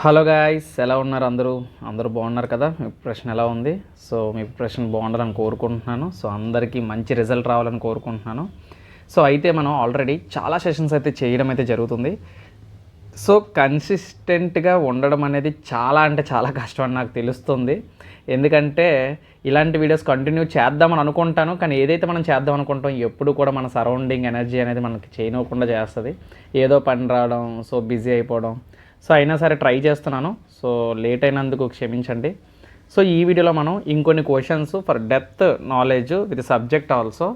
Hello guys, ఎలా ఉన్నారు? అందరూ బాగున్నారు కదా? మీ ప్రిపరేషన్ ఎలా ఉంది? సో మీ ప్రిపరేషన్ బాగుండాలని కోరుకుంటున్నాను. సో అందరికీ మంచి రిజల్ట్ రావాలని కోరుకుంటున్నాను. సో అయితే మనం ఆల్రెడీ చాలా సెషన్స్ అయితే చేయడం అయితే జరుగుతుంది. సో కన్సిస్టెంట్గా ఉండడం అనేది చాలా అంటే చాలా కష్టం అని నాకు తెలుస్తుంది. ఎందుకంటే ఇలాంటి వీడియోస్ కంటిన్యూ చేద్దామని అనుకుంటాను, కానీ ఏదైతే మనం చేద్దాం అనుకుంటాం ఎప్పుడు కూడా మన సరౌండింగ్ ఎనర్జీ అనేది మనకి చేయనివ్వకుండా చేస్తుంది. ఏదో పని రావడం, సో బిజీ అయిపోవడం. సో అయినా సరే ట్రై చేస్తున్నాను. సో లేట్ అయినందుకు క్షమించండి. సో ఈ వీడియోలో మనం ఇంకొన్ని questions for depth knowledge with subject also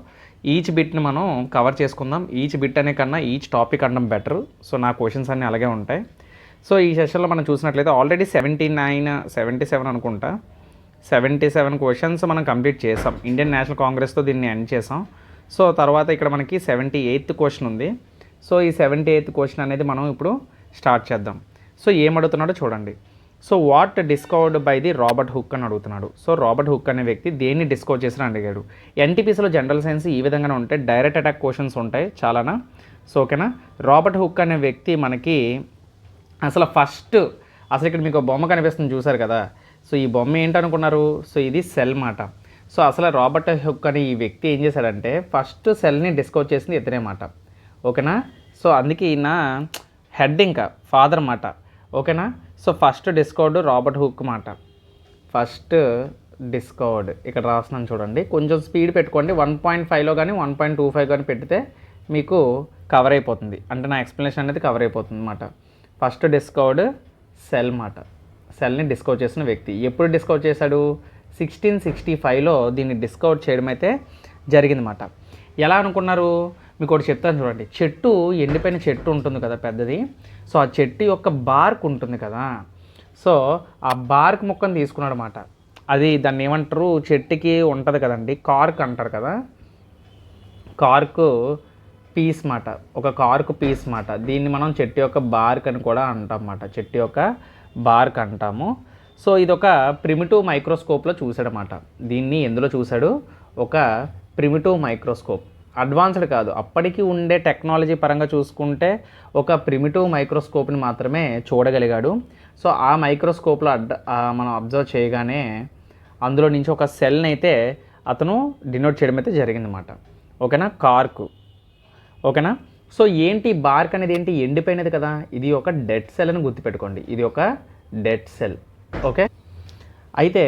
each బిట్ని మనం కవర్ చేసుకుందాం. ఈచ్ బిట్ అనే కన్నా ఈచ్ టాపిక్ అనడం బెటర్. సో నా క్వశ్చన్స్ అన్నీ అలాగే ఉంటాయి. సో ఈ సెషన్లో మనం చూసినట్లయితే ఆల్రెడీ 77 అనుకుంటా 77 క్వశ్చన్స్ మనం కంప్లీట్ చేసాం. ఇండియన్ నేషనల్ కాంగ్రెస్తో దీన్ని ఎండ్ చేసాం. సో తర్వాత ఇక్కడ మనకి 78th క్వశ్చన్ ఉంది. సో ఈ 78th క్వశ్చన్ అనేది మనం ఇప్పుడు స్టార్ట్ చేద్దాం. సో ఏమడుగుతున్నాడో చూడండి. So what discovered by the Robert hook అని అడుగుతున్నాడు. సో రాబర్ట్ హుక్ అనే వ్యక్తి దేన్ని డిస్కవర్ చేసిన అడిగాడు. ఎన్టీపీసీలో జనరల్ సైన్స్ ఈ విధంగానే ఉంటాయి, డైరెక్ట్ అటాక్ క్వశ్చన్స్ ఉంటాయి చాలానా. సో ఓకేనా. రాబర్ట్ హుక్ అనే వ్యక్తి మనకి అసలు ఇక్కడ మీకు బొమ్మ కనిపిస్తుంది చూసారు కదా. సో ఈ బొమ్మ ఏంటనుకున్నారు? సో ఇది సెల్ మాట. సో అసలు రాబర్ట్ హుక్ అనే ఈ వ్యక్తి ఏం చేశాడంటే ఫస్ట్ సెల్ని డిస్కవర్ చేసింది ఇతనే మాట. ఓకేనా. సో అందుకే ఈయన హెడ్ ఇంకా ఫాదర్ మాట. ఓకేనా. So first discovered Robert hook మాట. ఫస్ట్ డిస్కవర్డ్ ఇక్కడ రాస్తున్నాను చూడండి. కొంచెం స్పీడ్ పెట్టుకోండి. 1.5లో కానీ 1.25 కానీ పెడితే మీకు కవర్ అయిపోతుంది, అంటే నా ఎక్స్ప్లెనేషన్ అనేది కవర్ అయిపోతుంది అన్నమాట. ఫస్ట్ డిస్కవర్డ్ సెల్ మాట. సెల్ని డిస్కవర్ చేసిన వ్యక్తి ఎప్పుడు డిస్కవర్ చేశాడు? 1665లో దీన్ని డిస్కవర్ చేయడం అయితే జరిగిందన్నమాట. ఎలా అనుకున్నారు? మీకు ఒకటి చెప్తాను చూడండి. ఎండిపోయిన చెట్టు ఉంటుంది కదా పెద్దది. సో ఆ చెట్టు యొక్క బార్క్ ఉంటుంది కదా. సో ఆ బార్క్ ముక్కను తీసుకున్నాడు అన్నమాట. అది దాన్ని ఏమంటారు? చెట్టుకి ఉంటుంది కదండి, కార్క్ అంటారు కదా. కార్క్ పీస్ మాట, ఒక కార్క్ పీస్ మాట. దీన్ని మనం చెట్టు యొక్క బార్క్ అని కూడా అంటాం అన్నమాట. చెట్టు యొక్క బార్క్ అంటాము. సో ఇది ఒక ప్రిమిటివ్ మైక్రోస్కోప్లో చూసాడన్నమాట. దీన్ని ఎందులో చూశాడు? ఒక ప్రిమిటివ్ మైక్రోస్కోప్. అడ్వాన్స్డ్ కాదు, అప్పటికి ఉండే టెక్నాలజీ పరంగా చూసుకుంటే ఒక ప్రిమిటివ్ మైక్రోస్కోప్ని మాత్రమే చూడగలిగాడు. సో ఆ మైక్రోస్కోప్లో మనం అబ్జర్వ్ చేయగానే అందులో నుంచి ఒక సెల్ని అయితే అతను డినోట్ చేయడం అయితే జరిగిందన్నమాట. ఓకేనా. కార్క్. ఓకేనా. సో ఏంటి బార్క్ అనేది? ఏంటి? ఎండిపోయినది కదా. ఇది ఒక డెడ్ సెల్ అని గుర్తుపెట్టుకోండి. ఇది ఒక డెడ్ సెల్. ఓకే. అయితే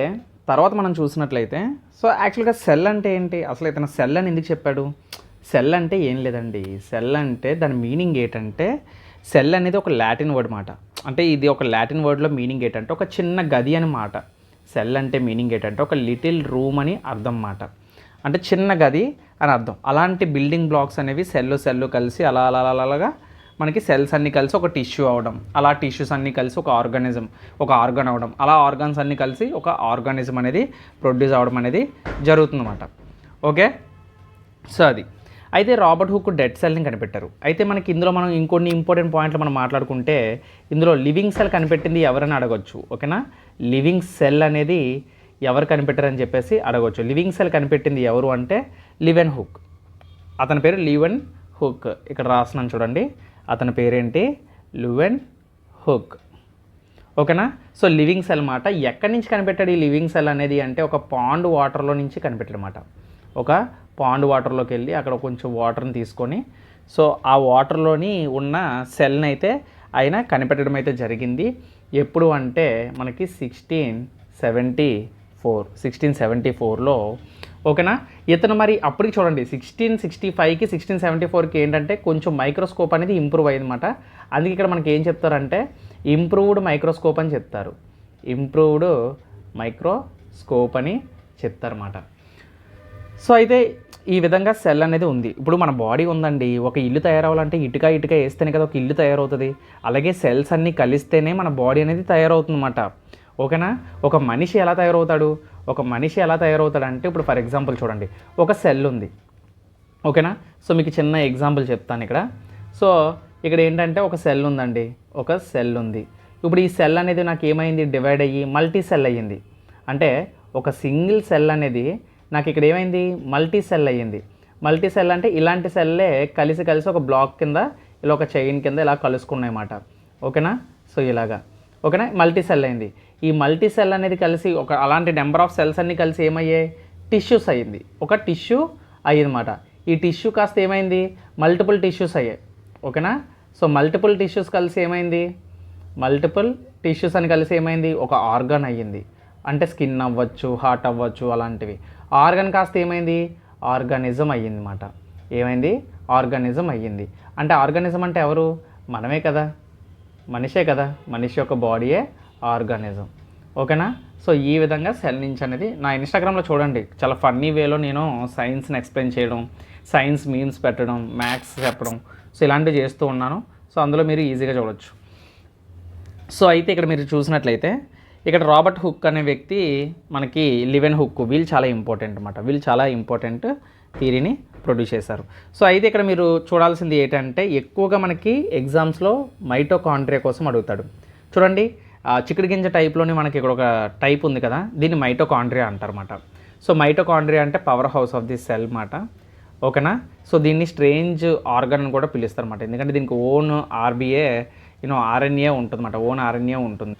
తర్వాత మనం చూసినట్లయితే సో యాక్చువల్గా సెల్ అంటే ఏంటి? అసలు ఇతను సెల్ అని ఎందుకు చెప్పాడు? సెల్ అంటే ఏం లేదండి. సెల్ అంటే దాని మీనింగ్ ఏంటంటే, సెల్ అనేది ఒక లాటిన్ వర్డ్ మాట. అంటే ఇది ఒక లాటిన్ వర్డ్లో మీనింగ్ ఏంటంటే ఒక చిన్న గది అని మాట. సెల్ అంటే మీనింగ్ ఏంటంటే ఒక లిటిల్ రూమ్ అని అర్థం మాట. అంటే చిన్న గది అని అర్థం. అలాంటి బిల్డింగ్ బ్లాక్స్ అనేవి సెల్లు కలిసి అలాగా మనకి సెల్స్ అన్నీ కలిసి ఒక టిష్యూ అవడం, అలా టిష్యూస్ అన్నీ కలిసి ఒక ఆర్గన్ అవడం, అలా ఆర్గాన్స్ అన్నీ కలిసి ఒక ఆర్గానిజం అనేది ప్రొడ్యూస్ అవ్వడం అనేది జరుగుతుందన్నమాట. ఓకే. సో అది అయితే రాబర్ట్ హుక్ డెడ్ సెల్ని కనిపెట్టారు. అయితే మనకి ఇందులో మనం ఇంకొన్ని ఇంపార్టెంట్ పాయింట్లు మనం మాట్లాడుకుంటే ఇందులో లివింగ్ సెల్ కనిపెట్టింది ఎవరని అడగొచ్చు. ఓకేనా. లివింగ్ సెల్ అనేది ఎవరు కనిపెట్టారని చెప్పేసి అడగవచ్చు. లివింగ్ సెల్ కనిపెట్టింది ఎవరు అంటే లివెన్ హుక్. అతని పేరు లివెన్ హుక్. ఇక్కడ రాస్తున్నాను చూడండి. అతని పేరేంటి? లివెన్ హుక్. ఓకేనా. సో లివింగ్ సెల్ మాట. ఎక్కడి నుంచి కనిపెట్టాడు ఈ లివింగ్ సెల్ అనేది అంటే ఒక పాండ్ వాటర్లో నుంచి కనిపెట్టాడు అన్నమాట. ఒక పాండ్ వాటర్లోకి వెళ్ళి అక్కడ కొంచెం వాటర్ని తీసుకొని సో ఆ వాటర్లోని ఉన్న సెల్ని అయితే ఆయన కనిపెట్టడం అయితే జరిగింది. ఎప్పుడు అంటే మనకి 1674లో. ఓకేనా. ఇతను మరి అప్పటికి చూడండి 1665కి 1674కి ఏంటంటే కొంచెం మైక్రోస్కోప్ అనేది ఇంప్రూవ్ అయ్యిందన్నమాట. అందుకే ఇక్కడ మనకి ఏం చెప్తారంటే ఇంప్రూవ్డ్ మైక్రోస్కోప్ అని చెప్తారు. ఇంప్రూవ్డ్ మైక్రోస్కోప్ అని చెప్తారన్నమాట. సో అయితే ఈ విధంగా సెల్ అనేది ఉంది. ఇప్పుడు మన బాడీ ఉందండి. ఒక ఇల్లు తయారవ్వాలంటే ఇటుక వేస్తేనే కదా ఒక ఇల్లు తయారవుతుంది. అలాగే సెల్స్ అన్నీ కలిస్తేనే మన బాడీ అనేది తయారవుతుందన్నమాట. ఓకేనా. ఒక మనిషి ఎలా తయారవుతాడంటే ఇప్పుడు ఫర్ ఎగ్జాంపుల్ చూడండి, ఒక సెల్ ఉంది. ఓకేనా. సో మీకు చిన్న ఎగ్జాంపుల్ చెప్తాను ఇక్కడ. సో ఇక్కడ ఏంటంటే ఒక సెల్ ఉందండి. ఒక సెల్ ఉంది. ఇప్పుడు ఈ సెల్ అనేది నాకు ఏమైంది? డివైడ్ అయ్యి మల్టీ సెల్ అయ్యింది. అంటే ఒక సింగిల్ సెల్ అనేది నాకు ఇక్కడ ఏమైంది? మల్టీ సెల్ అయ్యింది. మల్టీ సెల్ అంటే ఇలాంటి సెల్లే కలిసి ఒక బ్లాక్ కింద ఇలా ఒక చైన్ కింద ఇలా కలుసుకున్నాయి అన్నమాట. ఓకేనా. సో ఇలాగా. ఓకేనా, మల్టీ సెల్ అయింది. ఈ మల్టీ సెల్ అనేది కలిసి ఒక అలాంటి నెంబర్ ఆఫ్ సెల్స్ అన్నీ కలిసి ఏమయ్యాయి, టిష్యూస్ అయ్యింది. ఒక టిష్యూ అయ్యిందన్నమాట. ఈ టిష్యూ కాస్త ఏమైంది, మల్టిపుల్ టిష్యూస్ అయ్యాయి. ఓకేనా, సో మల్టిపుల్ టిష్యూస్ కలిసి ఏమైంది, మల్టిపుల్ టిష్యూస్ అని కలిసి ఏమైంది, ఒక ఆర్గాన్ అయ్యింది. అంటే స్కిన్ అవ్వచ్చు, హార్ట్ అవ్వచ్చు, అలాంటివి. ఆర్గాన్ కాస్త ఏమైంది, ఆర్గానిజం అయ్యింది అన్నమాట. ఏమైంది, ఆర్గానిజం అయ్యింది. అంటే ఆర్గానిజం అంటే ఎవరు, మనమే కదా, మనిషే కదా, మనిషి యొక్క బాడీయే ఆర్గానిజం. ఓకేనా, సో ఈ విధంగా సెల్ నుంచి అనేది నా ఇన్స్టాగ్రామ్లో చూడండి, చాలా ఫన్నీ వేలో నేను సైన్స్ని ఎక్స్ప్లెయిన్ చేయడం, సైన్స్ మీమ్స్ పెట్టడం, మ్యాథ్స్ చెప్పడం, సో ఇలాంటివి చేస్తూ ఉన్నాను. సో అందులో మీరు ఈజీగా చూడొచ్చు. సో అయితే ఇక్కడ మీరు చూసినట్లయితే ఇక్కడ రాబర్ట్ హుక్ అనే వ్యక్తి మనకి లివెన్ హుక్, వీళ్ళు చాలా ఇంపార్టెంట్ అనమాట. వీళ్ళు చాలా ఇంపార్టెంట్ థియరీని ప్రొడ్యూస్ చేశారు. సో అయితే ఇక్కడ మీరు చూడాల్సింది ఏంటంటే, ఎక్కువగా మనకి ఎగ్జామ్స్లో మైటోకాండ్రియా కోసం అడుగుతాడు. చూడండి, చిక్కుడు గింజ టైప్లోని మనకి ఇక్కడ ఒక టైప్ ఉంది కదా, దీన్ని మైటోకాండ్రియా అంటారన్నమాట. సో మైటోకాండ్రియా అంటే power house of the cell మాట. ఓకేనా, సో దీన్ని స్ట్రేంజ్ ఆర్గన్ అని కూడా పిలుస్తారు అన్నమాట. ఎందుకంటే దీనికి ఓన్ ఆర్బీఏ ఆర్ఎన్ఏ ఉంటుంది అన్నమాట, ఓన్ ఆర్ఎన్ఏ ఉంటుంది.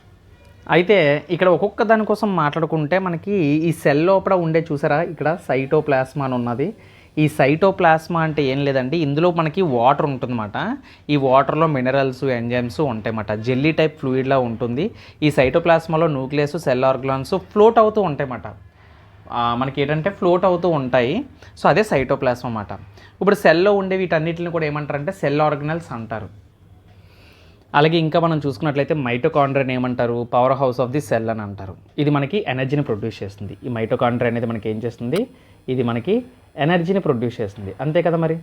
అయితే ఇక్కడ ఒక్కొక్క దానికోసం మాట్లాడుకుంటే మనకి ఈ సెల్ లోపల ఉండే చూసారా, ఇక్కడ సైటోప్లాస్మా అని ఉన్నది. ఈ సైటోప్లాస్మా అంటే ఏం లేదండి, ఇందులో మనకి వాటర్ ఉంటుందన్నమాట. ఈ వాటర్లో మినరల్స్, ఎంజైమ్స్ ఉంటాయన్నమాట. జెల్లీ టైప్ ఫ్లూయిడ్లా ఉంటుంది. ఈ సైటోప్లాస్మాలో న్యూక్లియస్, సెల్ ఆర్గాన్స్ ఫ్లోట్ అవుతూ ఉంటాయన్నమాట. మనకి ఏంటంటే ఫ్లోట్ అవుతూ ఉంటాయి. సో అదే సైటోప్లాస్మా అన్నమాట. ఇప్పుడు సెల్లో ఉండే వీటన్నిటిని కూడా ఏమంటారంటే సెల్ ఆర్గనల్స్ అంటారు. అలాగే ఇంకా మనం చూసుకున్నట్లయితే మైటోకాండ్రియా ఏమంటారు, power house of the cell అని అంటారు. ఇది మనకి ఎనర్జీని ప్రొడ్యూస్ చేస్తుంది. ఈ మైటోకాండ్రియా అనేది మనకి ఏం చేస్తుంది, ఇది మనకి ఎనర్జీని ప్రొడ్యూస్ చేస్తుంది. అంతే కదా, మరి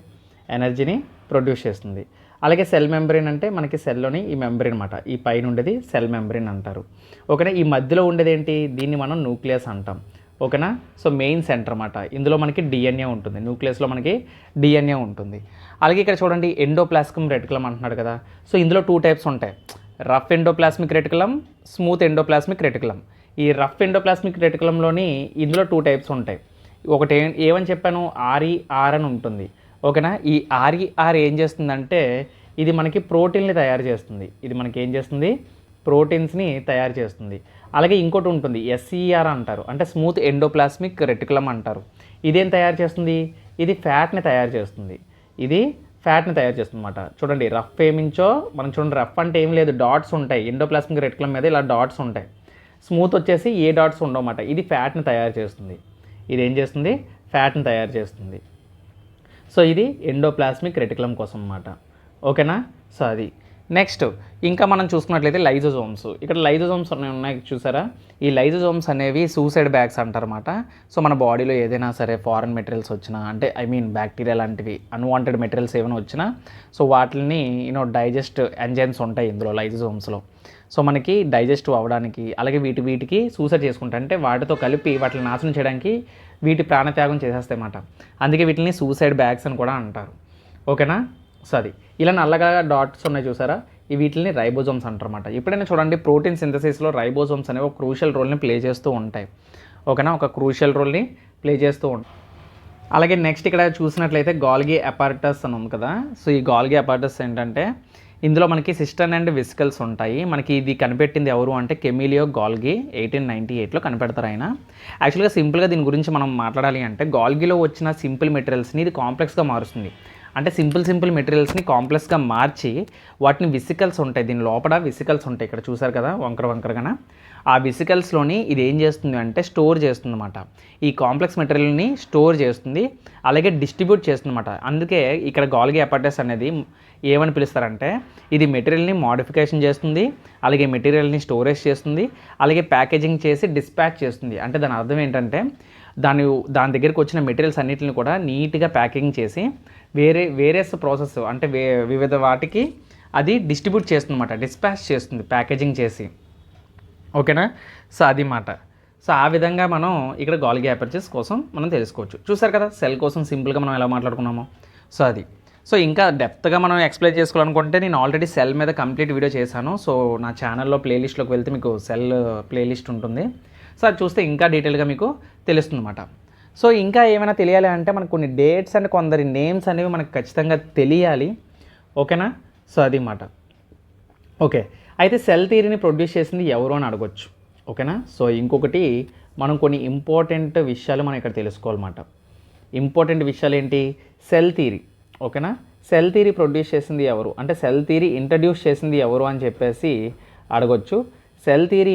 ఎనర్జీని ప్రొడ్యూస్ చేస్తుంది. అలాగే సెల్ మెంబ్రెయిన్ అంటే మనకి సెల్లోని ఈ మెంబ్రెయిన్ అనమాట. ఈ పైన ఉండేది సెల్ మెంబ్రెయిన్ అంటారు. ఓకేనా, ఈ మధ్యలో ఉండేది ఏంటి, దీన్ని మనం న్యూక్లియస్ అంటాం. ఓకేనా, సో మెయిన్ సెంటర్ అన్నమాట. ఇందులో మనకి డిఎన్ఏ ఉంటుంది, న్యూక్లియస్లో మనకి డిఎన్ఏ ఉంటుంది. అలాగే ఇక్కడ చూడండి, ఎండోప్లాస్మిక్ రెటికులం అంటున్నాడు కదా. సో ఇందులో 2 టైప్స్ ఉంటాయి, rough endoplasmic reticulum, smooth endoplasmic reticulum. ఈ రఫ్ ఎండోప్లాస్మిక్ రెటికులంలోని ఇందులో 2 టైప్స్ ఉంటాయి. ఒకటి ఏమని చెప్పాను, ఆర్ఈఆర్ అని ఉంటుంది. ఓకేనా, ఈ ఆర్ఈఆర్ ఏం చేస్తుందంటే ఇది మనకి ప్రోటీన్ని తయారు చేస్తుంది. ఇది మనకి ఏం చేస్తుంది, ప్రోటీన్స్ని తయారు చేస్తుంది. అలాగే ఇంకోటి ఉంటుంది, ఎస్ఈఆర్ అంటారు, అంటే స్మూత్ ఎండోప్లాస్మిక్ రెటికులం అంటారు. ఇదేం తయారు చేస్తుంది, ఇది ఫ్యాట్ని తయారు చేస్తుంది. ఇది ఫ్యాట్ని తయారు చేస్తుంది అన్నమాట. చూడండి, రఫ్ ఏమించో మనం చూడండి, రఫ్ అంటే ఏం లేదు, డాట్స్ ఉంటాయి. ఎండోప్లాస్మిక్ రెటికులం మీద ఇలా డాట్స్ ఉంటాయి. స్మూత్ వచ్చేసి ఏ డాట్స్ ఉండవన్నమాట. ఇది ఫ్యాట్ని తయారు చేస్తుంది. ఇది ఏం చేస్తుంది, ఫ్యాట్ని తయారు చేస్తుంది. సో ఇది ఎండోప్లాస్మిక్ రెటికులం కోసం అన్నమాట. ఓకేనా, సో అది నెక్స్ట్ ఇంకా మనం చూసుకున్నట్లయితే లైజోజోమ్స్. ఇక్కడ లైజోజోమ్స్ ఉన్నాయి చూసారా, ఈ లైజోజోమ్స్ అనేవి సూసైడ్ బ్యాగ్స్ అంటారన్నమాట. సో మన బాడీలో ఏదైనా సరే ఫారెన్ మెటీరియల్స్ వచ్చినా, అంటే బ్యాక్టీరియా లాంటివి అన్వాంటెడ్ మెటీరియల్స్ ఏమైనా వచ్చినా, సో వాటిని డైజెస్ట్ ఎంజైమ్స్ ఉంటాయి ఇందులో లైజోజోమ్స్లో. సో మనకి డైజెస్ట్ అవ్వడానికి, అలాగే వీటికి సూసైడ్ చేసుకుంటాయి, అంటే వాటితో కలిపి వాటిని నాశనం చేయడానికి వీటి ప్రాణత్యాగం చేసేస్తాయి అన్నమాట. అందుకే వీటిని సూసైడ్ బ్యాగ్స్ అని కూడా అంటారు. ఓకేనా, సో అది ఇలా నల్లగా డాట్స్ ఉన్నాయి చూసారా, ఈ వీటిని రైబోజోమ్స్ అంటారన్నమాట. ఎప్పుడైనా చూడండి, ప్రోటీన్ సింథసిస్లో రైబోజోమ్స్ అనేవి ఒక క్రూషియల్ రోల్ని ప్లే చేస్తూ ఉంటాయి. ఓకేనా, ఒక క్రూషియల్ రోల్ని ప్లే చేస్తూ ఉంటాయి. అలాగే నెక్స్ట్ ఇక్కడ చూసినట్లయితే గాల్గి అపారటస్ అని ఉంది కదా. సో ఈ గాల్గి అపారటస్ ఏంటంటే ఇందులో మనకి సిస్టర్న్ అండ్ విసికల్స్ ఉంటాయి. మనకి ఇది కనిపెట్టింది ఎవరు అంటే కెమిలియో గాల్గి 1898లో కనిపెడతారు ఆయన. యాక్చువల్గా సింపుల్గా దీని గురించి మనం మాట్లాడాలి అంటే, గాల్గిలో వచ్చిన సింపుల్ మెటీరియల్స్ని ఇది కాంప్లెక్స్గా మారుస్తుంది. అంటే సింపుల్ మెటీరియల్స్ని కాంప్లెక్స్గా మార్చి వాటిని విసికల్స్ ఉంటాయి, దీని లోపల విసికల్స్ ఉంటాయి. ఇక్కడ చూసారు కదా వంకరగాన, ఆ విసికల్స్లోని ఇది ఏం చేస్తుంది అంటే స్టోర్ చేస్తుంది అన్నమాట. ఈ కాంప్లెక్స్ మెటీరియల్ని స్టోర్ చేస్తుంది, అలాగే డిస్ట్రిబ్యూట్ చేస్తుంది అన్నమాట. అందుకే ఇక్కడ గాల్గి అపారటస్ అనేది ఏమని పిలుస్తారంటే, ఇది మెటీరియల్ని మోడిఫికేషన్ చేస్తుంది, అలాగే మెటీరియల్ని స్టోరేజ్ చేస్తుంది, అలాగే ప్యాకేజింగ్ చేసి డిస్పాచ్ చేస్తుంది. అంటే దాని అర్థం ఏంటంటే దాని దగ్గరికి వచ్చిన మెటీరియల్స్ అన్నిటిని కూడా నీట్గా ప్యాకింగ్ చేసి వేరియస్ ప్రాసెస్ అంటే వివిధ వాటికి అది డిస్ట్రిబ్యూట్ చేస్తుంది అన్నమాట, డిస్పాచ్ చేస్తుంది ప్యాకేజింగ్ చేసి. ఓకేనా, సో అది మాట. సో ఆ విధంగా మనం ఇక్కడ గాల్గి అపారటస్ కోసం మనం తెలుసుకోవచ్చు. చూసారు కదా సెల్ కోసం సింపుల్గా మనం ఎలా మాట్లాడుకున్నామో. సో అది సో ఇంకా డెప్త్గా మనం ఎక్స్ప్లెయిన్ చేసుకోవాలనుకుంటే నేను ఆల్రెడీ సెల్ మీద కంప్లీట్ వీడియో చేశాను. సో నా ఛానల్లో ప్లేలిస్ట్లోకి వెళ్తే మీకు సెల్ ప్లేలిస్ట్ ఉంటుంది. సో అది చూస్తే ఇంకా డీటెయిల్గా మీకు తెలుస్తుంది అన్నమాట. సో ఇంకా ఏమైనా తెలియాలి అంటే మనకు కొన్ని డేట్స్ అండ్ కొందరి నేమ్స్ అనేవి మనకు ఖచ్చితంగా తెలియాలి. ఓకేనా, సో అది మాట. ఓకే, అయితే సెల్ థియరీని ప్రొడ్యూస్ చేసింది ఎవరు అని అడగొచ్చు. ఓకేనా. సో ఇంకొకటి మనం కొన్ని ఇంపార్టెంట్ విషయాలు మనం ఇక్కడ తెలుసుకోవాలన్నమాట. ఇంపార్టెంట్ విషయాలు ఏంటి? Cell theory. ఓకేనా. సెల్ థియరీ ప్రొడ్యూస్ చేసింది ఎవరు అంటే సెల్ థియరీ ఇంట్రడ్యూస్ చేసింది ఎవరు అని చెప్పేసి అడగొచ్చు. సెల్ థియరీ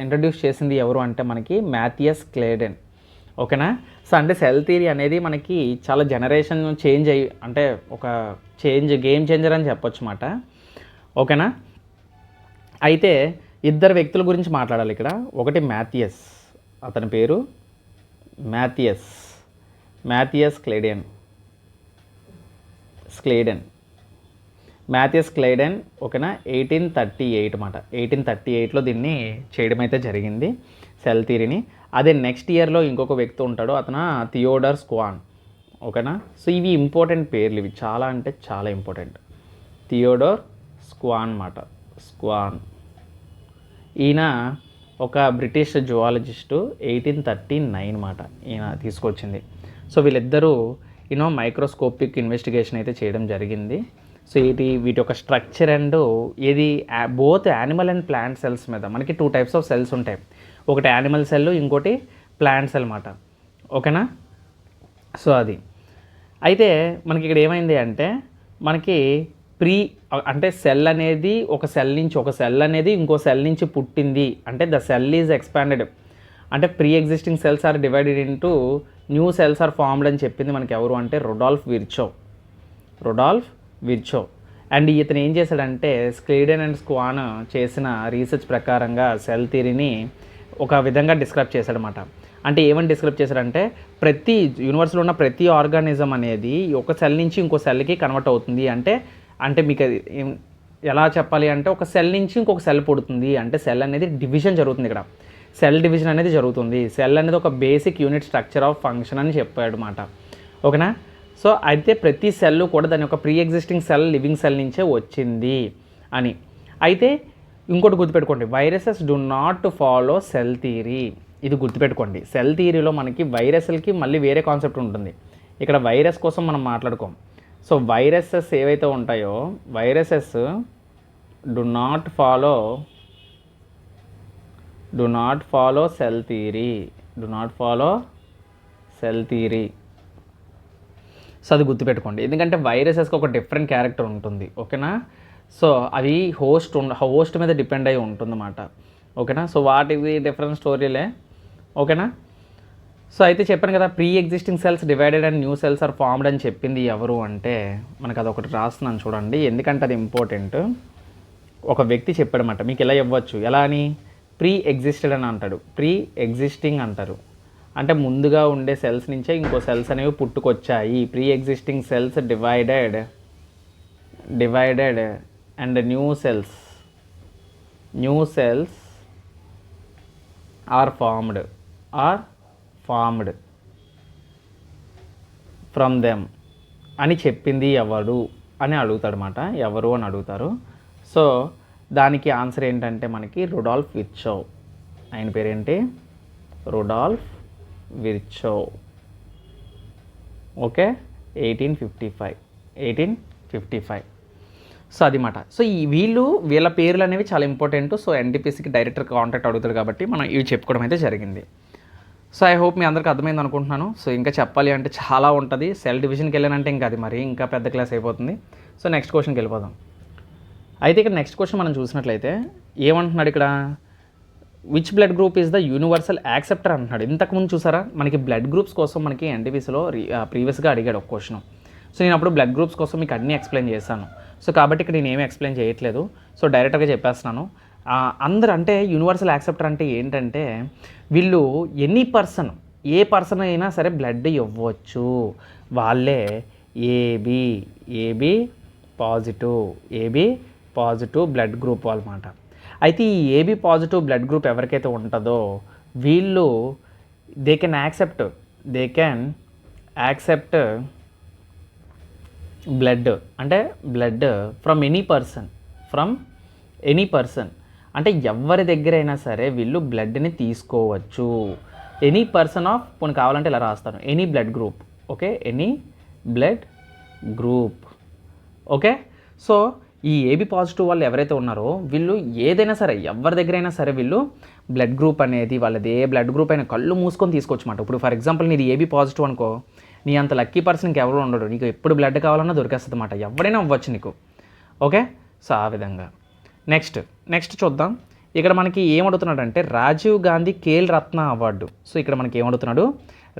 ఇంట్రడ్యూస్ చేసింది ఎవరు అంటే మనకి మాథియస్ క్లేడెన్. ఓకేనా. సో అంటే సెల్ థియరీ అనేది మనకి చాలా జనరేషన్ చేంజ్ అయ్యి అంటే ఒక గేమ్ చేంజర్ అని చెప్పొచ్చు అన్నమాట. ఓకేనా. అయితే ఇద్దరు వ్యక్తుల గురించి మాట్లాడాలి ఇక్కడ. ఒకటి మాథియస్, అతని పేరు మాథియస్ క్లేడెన్. ఓకేనా. 1838 మాట. 1838లో దీన్ని చేయడం అయితే జరిగింది సెల్ థియరీని. అదే నెక్స్ట్ ఇయర్లో ఇంకొక వ్యక్తి ఉంటాడు, అతను థియోడర్ స్క్వాన్. ఓకేనా. సో ఇవి ఇంపార్టెంట్ పేర్లు, ఇవి చాలా అంటే చాలా ఇంపార్టెంట్. థియోడర్ స్క్వాన్ మాట. స్క్వాన్ ఈయన ఒక బ్రిటిష్ జువాలజిస్టు. 1839 మాట ఈయన తీసుకొచ్చింది. సో వీళ్ళిద్దరూ మైక్రోస్కోపిక్ ఇన్వెస్టిగేషన్ అయితే చేయడం జరిగింది. సో వీటి యొక్క స్ట్రక్చర్ అండ్ ఇది both animal and plant cells మీద. మనకి 2 టైప్స్ ఆఫ్ సెల్స్ ఉంటాయి, ఒకటి యానిమల్ సెల్, ఇంకోటి ప్లాంట్ సెల్ మాట. ఓకేనా. సో అది అయితే మనకి ఇక్కడ ఏమైంది అంటే మనకి అంటే సెల్ అనేది ఒక సెల్ అనేది ఇంకో సెల్ నుంచి పుట్టింది అంటే ద సెల్ ఈజ్ ఎక్స్పాండెడ్. అంటే pre existing cells are divided into new cells are formed అని చెప్పింది మనకి ఎవరు అంటే రొడాల్ఫ్ విర్చో. అండ్ ఇతను ఏం చేశాడంటే క్లేడెన్ అండ్ స్క్వాన్ చేసిన రీసెర్చ్ ప్రకారంగా సెల్ థియరీని ఒక విధంగా డిస్క్రైబ్ చేశాడనమాట. అంటే ఏమని డిస్క్రైబ్ చేశాడంటే ప్రతి యూనివర్స్లో ఉన్న ప్రతి ఆర్గానిజం అనేది ఒక సెల్ నుంచి ఇంకో సెల్కి కన్వర్ట్ అవుతుంది. అంటే మీకు అది ఎలా చెప్పాలి అంటే ఒక సెల్ నుంచి ఇంకొక సెల్ పుడుతుంది అంటే సెల్ అనేది డివిజన్ జరుగుతుంది. ఇక్కడ సెల్ డివిజన్ అనేది జరుగుతుంది. సెల్ అనేది ఒక basic unit structure of function అని చెప్పాడు అన్నమాట. ఓకేనా. సో అయితే ప్రతి సెల్ కూడా దాని యొక్క pre existing cell living cell నుంచే వచ్చింది అని. అయితే ఇంకోటి గుర్తుపెట్టుకోండి, viruses do not follow cell theory. ఇది గుర్తుపెట్టుకోండి. సెల్ థియరీలో మనకి వైరస్లకి మళ్ళీ వేరే కాన్సెప్ట్ ఉంటుంది. ఇక్కడ వైరస్ కోసం మనం మాట్లాడుకోం. సో వైరసెస్ ఏవైతే ఉంటాయో viruses do not follow cell theory. So అది గుర్తుపెట్టుకోండి, ఎందుకంటే వైరసెస్కి ఒక డిఫరెంట్ క్యారెక్టర్ ఉంటుంది. ఓకేనా. సో అవి హోస్ట్ మీద డిపెండ్ అయి ఉంటుందన్నమాట. ఓకేనా. సో వాటివి డిఫరెంట్ స్టోరీలే. ఓకేనా. సో అయితే చెప్పాను కదా, pre existing cells divided and new cells are formed అని చెప్పింది ఎవరు అంటే మనకు అదొకటి రాస్తున్నాను చూడండి, ఎందుకంటే అది ఇంపార్టెంట్. ఒక వ్యక్తి చెప్పాడన్నమాట. మీకు ఎలా ఇవ్వచ్చు, ఎలా అని ప్రీ ఎగ్జిస్టెడ్ అని అంటాడు, ప్రీ ఎగ్జిస్టింగ్ అంటారు. అంటే ముందుగా ఉండే సెల్స్ నుంచే ఇంకో సెల్స్ అనేవి పుట్టుకొచ్చాయి. Pre existing cells divided and new cells are formed from them అని చెప్పింది ఎవరు అని అడుగుతాడనమాట. ఎవరు అని అడుగుతారు. సో దానికి ఆన్సర్ ఏంటంటే మనకి రుడాల్ఫ్ విర్చో. ఆయన పేరేంటి? రుడాల్ఫ్ విర్చో. ఓకే. 1855. సో అది మాట. సో వీళ్ళ పేర్లు అనేవి చాలా ఇంపార్టెంట్. సో ఎన్టీపీసీకి డైరెక్టర్ కాంటాక్ట్ అడుగుతాడు కాబట్టి మనం ఇవి చెప్పుకోవడం అయితే జరిగింది. సో ఐ హోప్ మీ అందరికీ అర్థమైంది అనుకుంటున్నాను. సో ఇంకా చెప్పాలి అంటే చాలా ఉంటుంది. సెల్ డివిజన్కి వెళ్ళానంటే ఇంకా అది మరి ఇంకా పెద్ద క్లాస్ అయిపోతుంది. సో నెక్స్ట్ క్వశ్చన్కి వెళ్ళిపోదాం. అయితే ఇక్కడ నెక్స్ట్ క్వశ్చన్ మనం చూసినట్లయితే ఏమంటున్నాడు ఇక్కడ, which blood group is the universal acceptor అంటున్నాడు. ఇంతకుముందు చూసారా మనకి బ్లడ్ గ్రూప్స్ కోసం మనకి ఎన్టీపీసీలో ప్రీవియస్గా అడిగాడు ఒక క్వశ్చన్. సో నేను అప్పుడు బ్లడ్ గ్రూప్స్ కోసం మీకు అన్నీ ఎక్స్ప్లెయిన్ చేశాను. సో కాబట్టి ఇక్కడ నేను ఏమీ ఎక్స్ప్లెయిన్ చేయట్లేదు. సో డైరెక్ట్గా చెప్పేస్తున్నాను. అందరూ అంటే యూనివర్సల్ యాక్సెప్టర్ అంటే ఏంటంటే వీళ్ళు ఏ పర్సన్ అయినా సరే బ్లడ్ ఇవ్వచ్చు. వాళ్ళే ఏబి పాజిటివ్ బ్లడ్ గ్రూప్ వాళ్ళమాట. అయితే ఈ ఏబి పాజిటివ్ బ్లడ్ గ్రూప్ ఎవరికైతే ఉంటుందో వీళ్ళు they can accept blood from any person అంటే ఎవరి దగ్గరైనా సరే వీళ్ళు బ్లడ్ని తీసుకోవచ్చు. ఎనీ పర్సన్ ఆఫ్ కొన్ని కావాలంటే ఇలా రాస్తాను, any blood group. Okay. Any blood group. Okay. So ఈ ఏబీ పాజిటివ్ వాళ్ళు ఎవరైతే ఉన్నారో వీళ్ళు ఏదైనా సరే ఎవరి దగ్గరైనా సరే వీళ్ళు బ్లడ్ గ్రూప్ అనేది వాళ్ళది ఏ బ్లడ్ గ్రూప్ అయినా కళ్ళు మూసుకొని తీసుకోవచ్చమాట. ఇప్పుడు ఫర్ ఎగ్జాంపుల్ నీది ఏబీ పాజిటివ్ అనుకో, నీ అంత లక్కీ పర్సన్ ఇంకెవరు ఉండడు, నీకు ఎప్పుడు బ్లడ్ కావాలన్నా దొరికేస్తుంది అన్నమాట, ఎవరైనా అవ్వచ్చు నీకు. ఓకే, సో ఆ విధంగా. నెక్స్ట్ చూద్దాం. ఇక్కడ మనకి ఏమడుగుతున్నాడంటే రాజీవ్ గాంధీ ఖేల్ రత్న అవార్డు. సో ఇక్కడ మనకి ఏమడుగుతున్నాడు,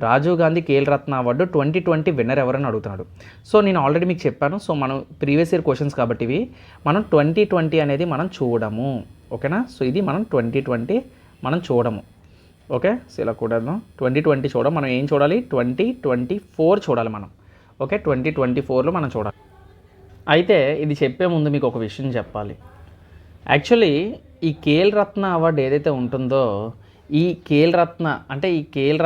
రాజీవ్ గాంధీ ఖేల్ రత్న అవార్డు 2020 విన్నర్ ఎవరని అడుగుతున్నాడు. సో నేను ఆల్రెడీ మీకు చెప్పాను, సో మనం ప్రీవియస్ ఇయర్ క్వశ్చన్స్ కాబట్టి ఇవి మనం 2020 అనేది మనం చూడము. ఓకేనా, సో ఇది మనం 2020 మనం చూడము. ఓకే, సో ఇలా కూడా 2020 చూడడం, మనం ఏం చూడాలి, 2024 చూడాలి మనం. ఓకే, 2024లో మనం చూడాలి. అయితే ఇది చెప్పే ముందు మీకు ఒక విషయం చెప్పాలి. యాక్చువల్లీ ఈ ఖేల్ రత్న అవార్డు ఏదైతే ఉంటుందో, ఈ ఖేల్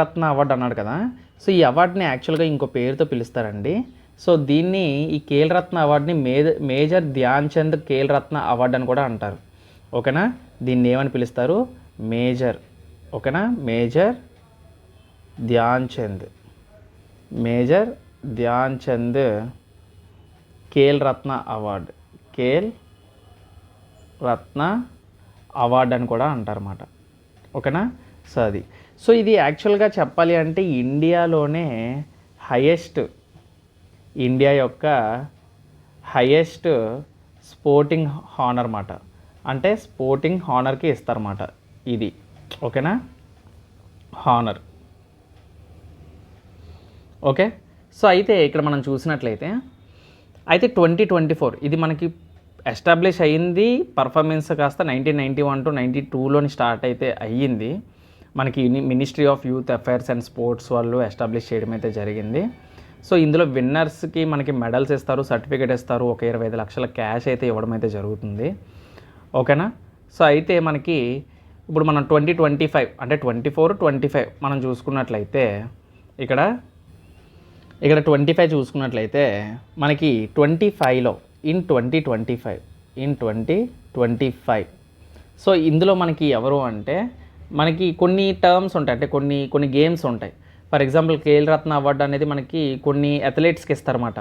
రత్న అవార్డు అన్నాడు కదా, సో ఈ అవార్డుని యాక్చువల్గా ఇంకో పేరుతో పిలుస్తారండి. సో దీన్ని ఈ ఖేల్ రత్న అవార్డుని మేజర్ ధ్యాన్ చంద్ ఖేల్ రత్న అవార్డు అని కూడా అంటారు. ఓకేనా, దీన్ని ఏమని పిలుస్తారు, మేజర్. ఓకేనా, major Dhyan Chand Khel Ratna award, Khel Ratna award అని కూడా అంటారన్నమాట. ఓకేనా, సో అది. సో ఇది యాక్చువల్గా చెప్పాలి అంటే ఇండియాలోనే ఇండియా యొక్క హైయెస్ట్ స్పోర్టింగ్ హానర్ అన్నమాట. అంటే స్పోర్టింగ్ హానర్కి ఇస్తారన్నమాట ఇది. ఓకేనా, హానర్. ఓకే, సో అయితే ఇక్కడ మనం చూసినట్లయితే 2024 ఇది మనకి ఎస్టాబ్లిష్ అయ్యింది. పర్ఫార్మెన్స్ కాస్త 1991 to 92లోని స్టార్ట్ అయితే అయ్యింది. మనకి ministry of youth affairs and sports వాళ్ళు ఎస్టాబ్లిష్ చేయడం అయితే జరిగింది. సో ఇందులో విన్నర్స్కి మనకి మెడల్స్ ఇస్తారు, సర్టిఫికేట్ ఇస్తారు, ఒక 25 లక్షల క్యాష్ అయితే ఇవ్వడం అయితే జరుగుతుంది. ఓకేనా, సో అయితే మనకి ఇప్పుడు మనం 2025 అంటే 24-25 మనం చూసుకున్నట్లయితే ఇక్కడ 25 చూసుకున్నట్లయితే మనకి 25లో ఇన్ 2025 సో ఇందులో మనకి ఎవరు అంటే మనకి కొన్ని టర్మ్స్ ఉంటాయి, అంటే కొన్ని గేమ్స్ ఉంటాయి. For example Khel Ratna award అనేది మనకి కొన్ని అథ్లెట్స్కి ఇస్తారన్నమాట.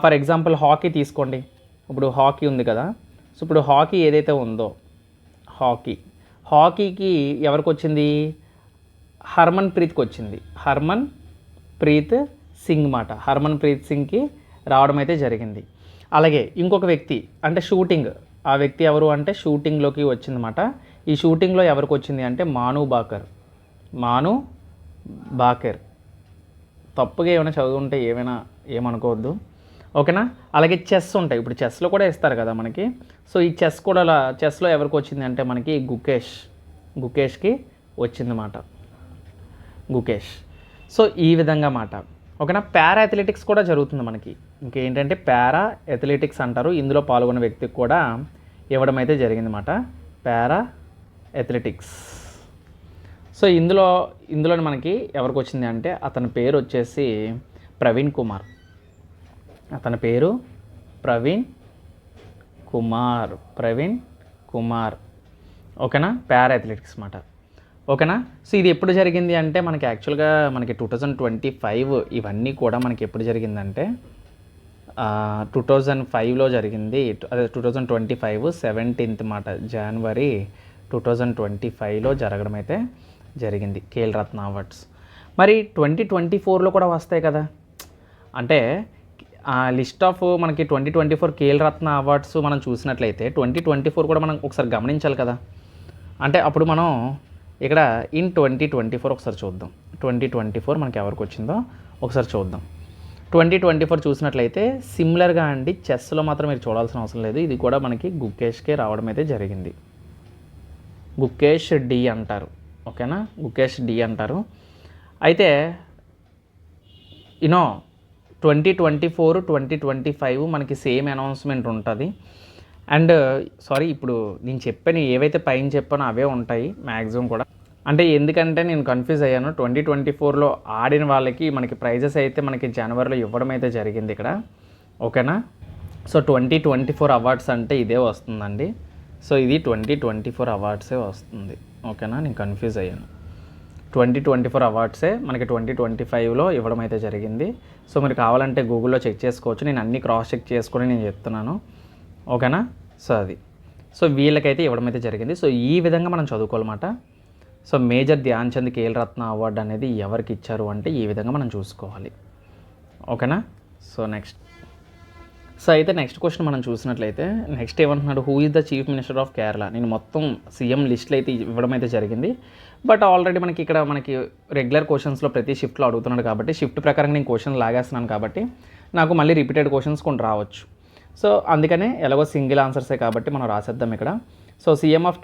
ఫర్ ఎగ్జాంపుల్ హాకీ తీసుకోండి. ఇప్పుడు హాకీ ఉంది కదా, సో ఇప్పుడు హాకీ ఏదైతే ఉందో హాకీకి ఎవరికి వచ్చింది, హర్మన్ ప్రీత్కి వచ్చింది. హర్మన్ ప్రీత్ సింగ్కి రావడం అయితే జరిగింది. అలాగే ఇంకొక వ్యక్తి అంటే షూటింగ్, ఆ వ్యక్తి ఎవరు అంటే షూటింగ్లోకి వచ్చిందన్నమాట. ఈ షూటింగ్లో ఎవరికి వచ్చింది అంటే మాను బాకర్. తప్పుగా ఏమైనా చదువుంటే ఏమనుకోవద్దు. ఓకేనా, అలాగే చెస్ ఉంటాయి. ఇప్పుడు చెస్లో కూడా ఇస్తారు కదా మనకి. సో ఈ చెస్లో ఎవరికి వచ్చింది అంటే మనకి గుకేష్కి వచ్చిందన్నమాట. సో ఈ విధంగా మాట. ఓకేనా, పారా అథ్లెటిక్స్ కూడా జరుగుతుంది మనకి. ఇంకేంటంటే పారా అథ్లెటిక్స్ అంటారు. ఇందులో పాల్గొన్న వ్యక్తికి కూడా ఇవ్వడం అయితే జరిగిందన్నమాట, పారా అథ్లెటిక్స్. సో ఇందులో మనకి ఎవరికి వచ్చింది అంటే అతని పేరు వచ్చేసి ప్రవీణ్ కుమార్. ఓకేనా, పారా అథ్లెటిక్స్ అన్నమాట. ఓకేనా, సో ఇది ఎప్పుడు జరిగింది అంటే మనకి యాక్చువల్గా మనకి 2025 ఇవన్నీ కూడా మనకి ఎప్పుడు జరిగిందంటే 2005లో జరిగింది. అదే 2025 17th మాట, జనవరి 2025లో జరగడం అయితే జరిగింది ఖేల్ రత్న అవార్డ్స్. మరి 2024లో కూడా వస్తాయి కదా, అంటే ఆ లిస్ట్ ఆఫ్ మనకి 2024 ఖేల్ రత్న అవార్డ్స్ మనం చూసినట్లయితే 2024 కూడా మనం ఒకసారి గమనించాలి కదా. అంటే అప్పుడు మనం ఇక్కడ ఇన్ 2024 ఒకసారి చూద్దాం. 2024 మనకి ఎవరికి వచ్చిందో ఒకసారి చూద్దాం. 2024 చూసినట్లయితే సిమిలర్గా అండి, చెస్లో మాత్రం మీరు చూడాల్సిన అవసరం లేదు. ఇది కూడా మనకి గుకేష్కే రావడం అయితే జరిగింది. గుకేష్ డి అంటారు. ఓకేనా, గుకేష్ డి అంటారు. అయితే 2024 2025 మనకి సేమ్ అనౌన్స్మెంట్ ఉంటుంది. అండ్ ఇప్పుడు నేను చెప్పాను ఏవైతే పైన చెప్పానో అవే ఉంటాయి మ్యాక్సిమం కూడా. అంటే ఎందుకంటే నేను కన్ఫ్యూజ్ అయ్యాను. 2024లో ఆడిన వాళ్ళకి మనకి ప్రైజెస్ అయితే మనకి జనవరిలో ఇవ్వడం అయితే జరిగింది ఇక్కడ. ఓకేనా, సో 2024 అవార్డ్స్ అంటే ఇదే వస్తుందండి. సో ఇది 2024 అవార్డ్సే వస్తుంది. ఓకేనా, నేను కన్ఫ్యూజ్ అయ్యాను. 2024 అవార్డ్సే మనకి 2025లో ఇవ్వడం అయితే జరిగింది. సో మీరు కావాలంటే గూగుల్లో చెక్ చేసుకోవచ్చు. నేను అన్ని క్రాస్ చెక్ చేసుకొని నేను చెప్తున్నాను. ఓకేనా. సో అది సో వీళ్ళకైతే ఇవ్వడం అయితే జరిగింది. సో ఈ విధంగా మనం చదువుకోవాలన్నమాట. So major Dhyan Chand Khel Ratna award అనేది ఎవరికి ఇచ్చారు అంటే ఈ విధంగా మనం చూసుకోవాలి. ఓకేనా. సో అయితే నెక్స్ట్ క్వశ్చన్ మనం చూసినట్లయితే నెక్స్ట్ ఏమంటున్నాడు, who is the chief minister of Kerala. నేను మొత్తం సీఎం లిస్టులు అయితే ఇవ్వడం అయితే జరిగింది. బట్ ఆల్రెడీ మనకి రెగ్యులర్ క్వశ్చన్స్లో ప్రతి షిఫ్ట్లో అడుగుతున్నాడు కాబట్టి షిఫ్ట్ ప్రకారం నేను క్వశ్చన్ లాగేస్తున్నాను కాబట్టి నాకు మళ్ళీ రిపీటెడ్ క్వశ్చన్స్ కొన్ని రావచ్చు. సో అందుకనే ఎలాగో సింగిల్ ఆన్సర్సే కాబట్టి మనం రాసేద్దాం ఇక్కడ. సో సీఎం ఆఫ్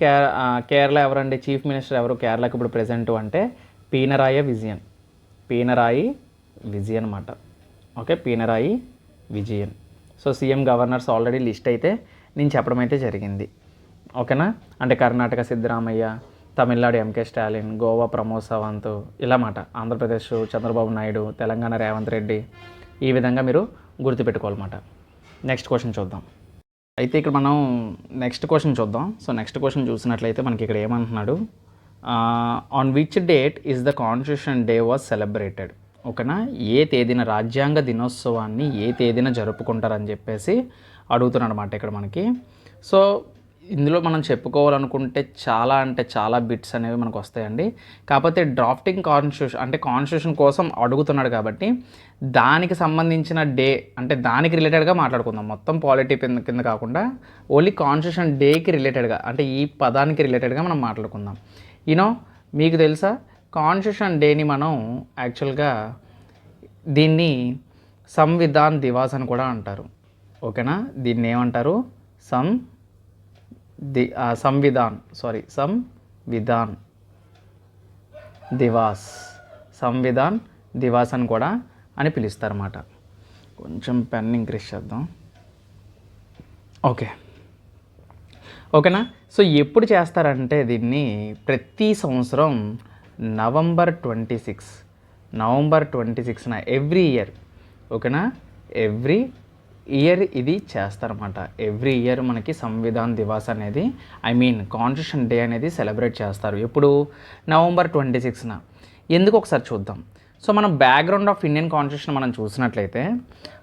కేరళ ఎవరండి, చీఫ్ మినిస్టర్ ఎవరు కేరళకి ఇప్పుడు ప్రెజెంట్ అంటే పీనరాయి విజయన్ అన్నమాట. Okay, Pinarayi Vijayan. So CM governors already list అయితే నేను చెప్పడం అయితే జరిగింది. ఓకేనా. అంటే కర్ణాటక సిద్ధరామయ్య, తమిళనాడు ఎంకే స్టాలిన్, గోవా ప్రమోద్ సావంత్ ఇలా మాట, ఆంధ్రప్రదేశ్ చంద్రబాబు నాయుడు, తెలంగాణ రేవంత్ రెడ్డి. ఈ విధంగా మీరు గుర్తుపెట్టుకోవాలన్నమాట. నెక్స్ట్ క్వశ్చన్ చూద్దాం. అయితే ఇక్కడ మనం నెక్స్ట్ క్వశ్చన్ చూద్దాం. సో నెక్స్ట్ క్వశ్చన్ చూసినట్లయితే మనకి ఇక్కడ ఏమంటున్నాడు, on which date is the constitution day was celebrated. ఓకేనా, ఏ తేదీన రాజ్యాంగ దినోత్సవాన్ని ఏ తేదీన జరుపుకుంటారని చెప్పేసి అడుగుతున్నాడు అన్నమాట ఇక్కడ మనకి. సో ఇందులో మనం చెప్పుకోవాలనుకుంటే చాలా బిట్స్ అనేవి మనకు వస్తాయండి. కాకపోతే డ్రాఫ్టింగ్ కాన్స్టిట్యూషన్ అంటే కాన్స్టిట్యూషన్ కోసం అడుగుతున్నాడు కాబట్టి దానికి సంబంధించిన డే అంటే దానికి రిలేటెడ్గా మాట్లాడుకుందాం. మొత్తం పాలిటీ కింద కాకుండా ఓన్లీ కాన్స్టిట్యూషన్ డేకి రిలేటెడ్గా అంటే ఈ పదానికి రిలేటెడ్గా మనం మాట్లాడుకుందాం. మీకు తెలుసా కాన్స్టిట్యూషన్ డేని మనం యాక్చువల్గా దీన్ని సంవిధాన్ దివాస్ అని కూడా అంటారు. ఓకేనా, దీన్ని ఏమంటారు సంవిధాన్ దివాస్ అని కూడా అని పిలుస్తారన్నమాట. కొంచెం పెన్ ఇంక్రీజ్ చేద్దాం. ఓకేనా. సో ఎప్పుడు చేస్తారంటే దీన్ని ప్రతి సంవత్సరం నవంబర్ 26న ఎవ్రీ ఇయర్. ఓకేనా, ఎవ్రీ ఇయర్ ఇది చేస్తారన్నమాట. ఎవ్రీ ఇయర్ మనకి సంవిధాన్ దివాస్ అనేది కాన్స్టిట్యూషన్ డే అనేది సెలబ్రేట్ చేస్తారు. ఎప్పుడు నవంబర్ 26న. ఎందుకు ఒకసారి చూద్దాం. సో మనం బ్యాక్గ్రౌండ్ ఆఫ్ ఇండియన్ కాన్స్టిట్యూషన్ మనం చూసినట్లయితే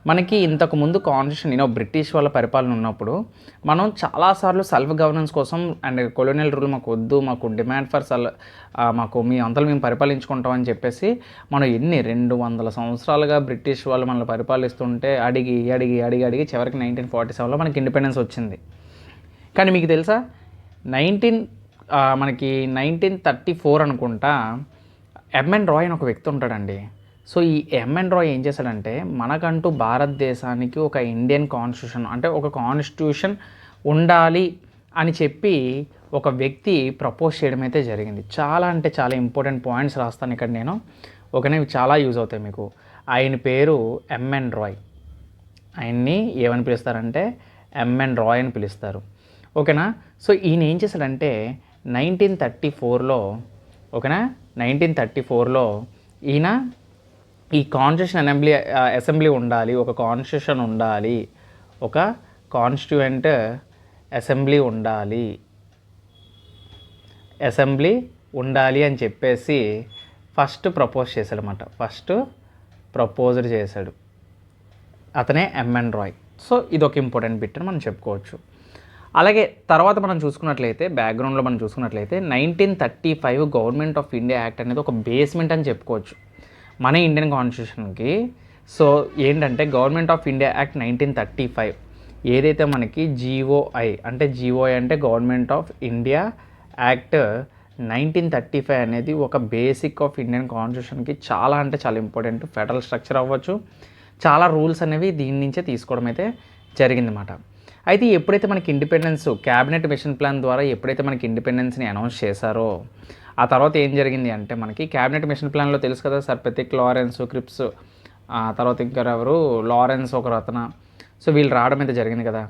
మనకి ఇంతకుముందు కాన్స్టిట్యూషన్ బ్రిటిష్ వాళ్ళ పరిపాలన ఉన్నప్పుడు మనం చాలాసార్లు సెల్ఫ్ గవర్నెన్స్ కోసం అండ్ కొలోనియల్ రూల్ మాకు వద్దు, మాకు డిమాండ్ ఫర్ మీ అంతలో మేము పరిపాలించుకుంటామని చెప్పేసి మనం 200 సంవత్సరాలుగా బ్రిటిష్ వాళ్ళు మనల్ని పరిపాలిస్తుంటే అడిగి చివరికి 1947లో మనకి ఇండిపెండెన్స్ వచ్చింది. కానీ మీకు తెలుసా 1934 అనుకుంటా ఎంఎన్ రాయ్ అని ఒక వ్యక్తి ఉంటాడండి. సో ఈ ఎంఎన్ రాయ్ ఏం చేశాడంటే మనకంటూ భారతదేశానికి ఒక ఇండియన్ కాన్స్టిట్యూషన్ అంటే ఒక కాన్స్టిట్యూషన్ ఉండాలి అని చెప్పి ఒక వ్యక్తి ప్రపోజ్ చేయడం అయితే జరిగింది. చాలా ఇంపార్టెంట్ పాయింట్స్ రాస్తాను ఇక్కడ నేను. ఓకేనా, ఇవి చాలా యూజ్ అవుతాయి మీకు. ఆయన పేరు ఎంఎన్ రాయ్. ఆయన్ని ఏమని పిలుస్తారంటే ఎంఎన్ రాయ్ అని పిలుస్తారు. ఓకేనా. సో ఈయన ఏం చేశాడంటే 1934లో ఓకేనా 1934లో ఈయన ఈ కాన్స్టిట్యూషన్ అసెంబ్లీ ఉండాలి, ఒక కాన్స్టిట్యూషన్ ఉండాలి, ఒక కాన్స్టిట్యూయెంట్ అసెంబ్లీ ఉండాలి అని చెప్పేసి ఫస్ట్ ప్రపోజ్ చేశాడు. అతనే ఎంఎన్ రాయ్. సో ఇది ఒక ఇంపార్టెంట్ బిట్ అని మనం చెప్పుకోవచ్చు. అలాగే తర్వాత మనం చూసుకున్నట్లయితే బ్యాక్గ్రౌండ్లో మనం చూసుకున్నట్లయితే 1935 గవర్నమెంట్ ఆఫ్ ఇండియా యాక్ట్ అనేది ఒక బేస్మెంట్ అని చెప్పుకోవచ్చు మన ఇండియన్ కాన్స్టిట్యూషన్కి. సో ఏంటంటే గవర్నమెంట్ ఆఫ్ ఇండియా యాక్ట్ 1935 ఏదైతే మనకి GOI అంటే గవర్నమెంట్ ఆఫ్ ఇండియా యాక్ట్ 1935 అనేది ఒక బేసిక్ ఆఫ్ ఇండియన్ కాన్స్టిట్యూషన్కి చాలా ఇంపార్టెంట్. ఫెడరల్ స్ట్రక్చర్ అవ్వచ్చు, చాలా రూల్స్ అనేవి దీని నుంచే తీసుకోవడం అయితే జరిగిందన్నమాట. అయితే ఎప్పుడైతే మనకి ఇండిపెండెన్స్ క్యాబినెట్ మిషన్ ప్లాన్ ద్వారా ఎప్పుడైతే మనకి ఇండిపెండెన్స్ని అనౌన్స్ చేశారో ఆ తర్వాత ఏం జరిగింది అంటే మనకి క్యాబినెట్ మిషన్ ప్లాన్లో తెలుసు కదా సర్ పెతిక్ లారెన్స్ క్రిప్స్, తర్వాత ఇంకా ఎవరు లారెన్స్ ఒక రత్న. సో వీళ్ళు రావడం అయితే జరిగింది కదా.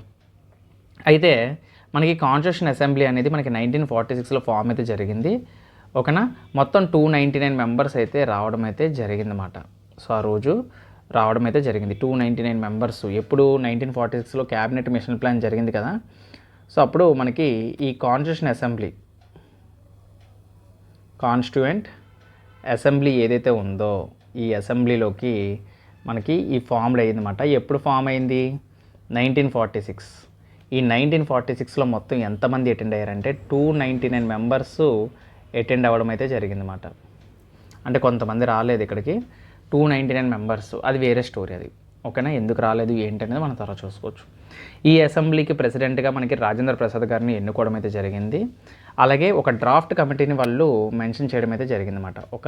అయితే మనకి కాన్స్టిట్యూషన్ అసెంబ్లీ అనేది మనకి 1946లో ఫామ్ అయితే జరిగింది. ఓకేనా, మొత్తం 299 మెంబర్స్ అయితే రావడం అయితే జరిగిందన్నమాట. సో ఆ రోజు రావడం అయితే జరిగింది 299 మెంబర్స్. ఎప్పుడు 1946లో క్యాబినెట్ మిషన్ ప్లాన్ జరిగింది కదా. సో అప్పుడు మనకి ఈ కాన్స్టిట్యూయెంట్ అసెంబ్లీ ఏదైతే ఉందో ఈ అసెంబ్లీలోకి మనకి ఈ ఫామ్డ్ అయ్యిందన్నమాట. ఎప్పుడు ఫామ్ అయింది 1946. ఈ 1946లో మొత్తం ఎంతమంది అటెండ్ అయ్యారంటే 299 మెంబర్స్ అటెండ్ అవ్వడం అయితే జరిగిందన్నమాట. అంటే కొంతమంది రాలేదు ఇక్కడికి, 299 మెంబర్స్, అది వేరే స్టోరీ అది. ఓకేనా, ఎందుకు రాలేదు ఏంటనేది మనం తర్వాత చూసుకోవచ్చు. ఈ అసెంబ్లీకి ప్రెసిడెంట్గా మనకి రాజేంద్ర ప్రసాద్ గారిని ఎన్నుకోవడం అయితే జరిగింది. అలాగే ఒక డ్రాఫ్ట్ కమిటీని వాళ్ళు మెన్షన్ చేయడం అయితే జరిగిందన్నమాట. ఒక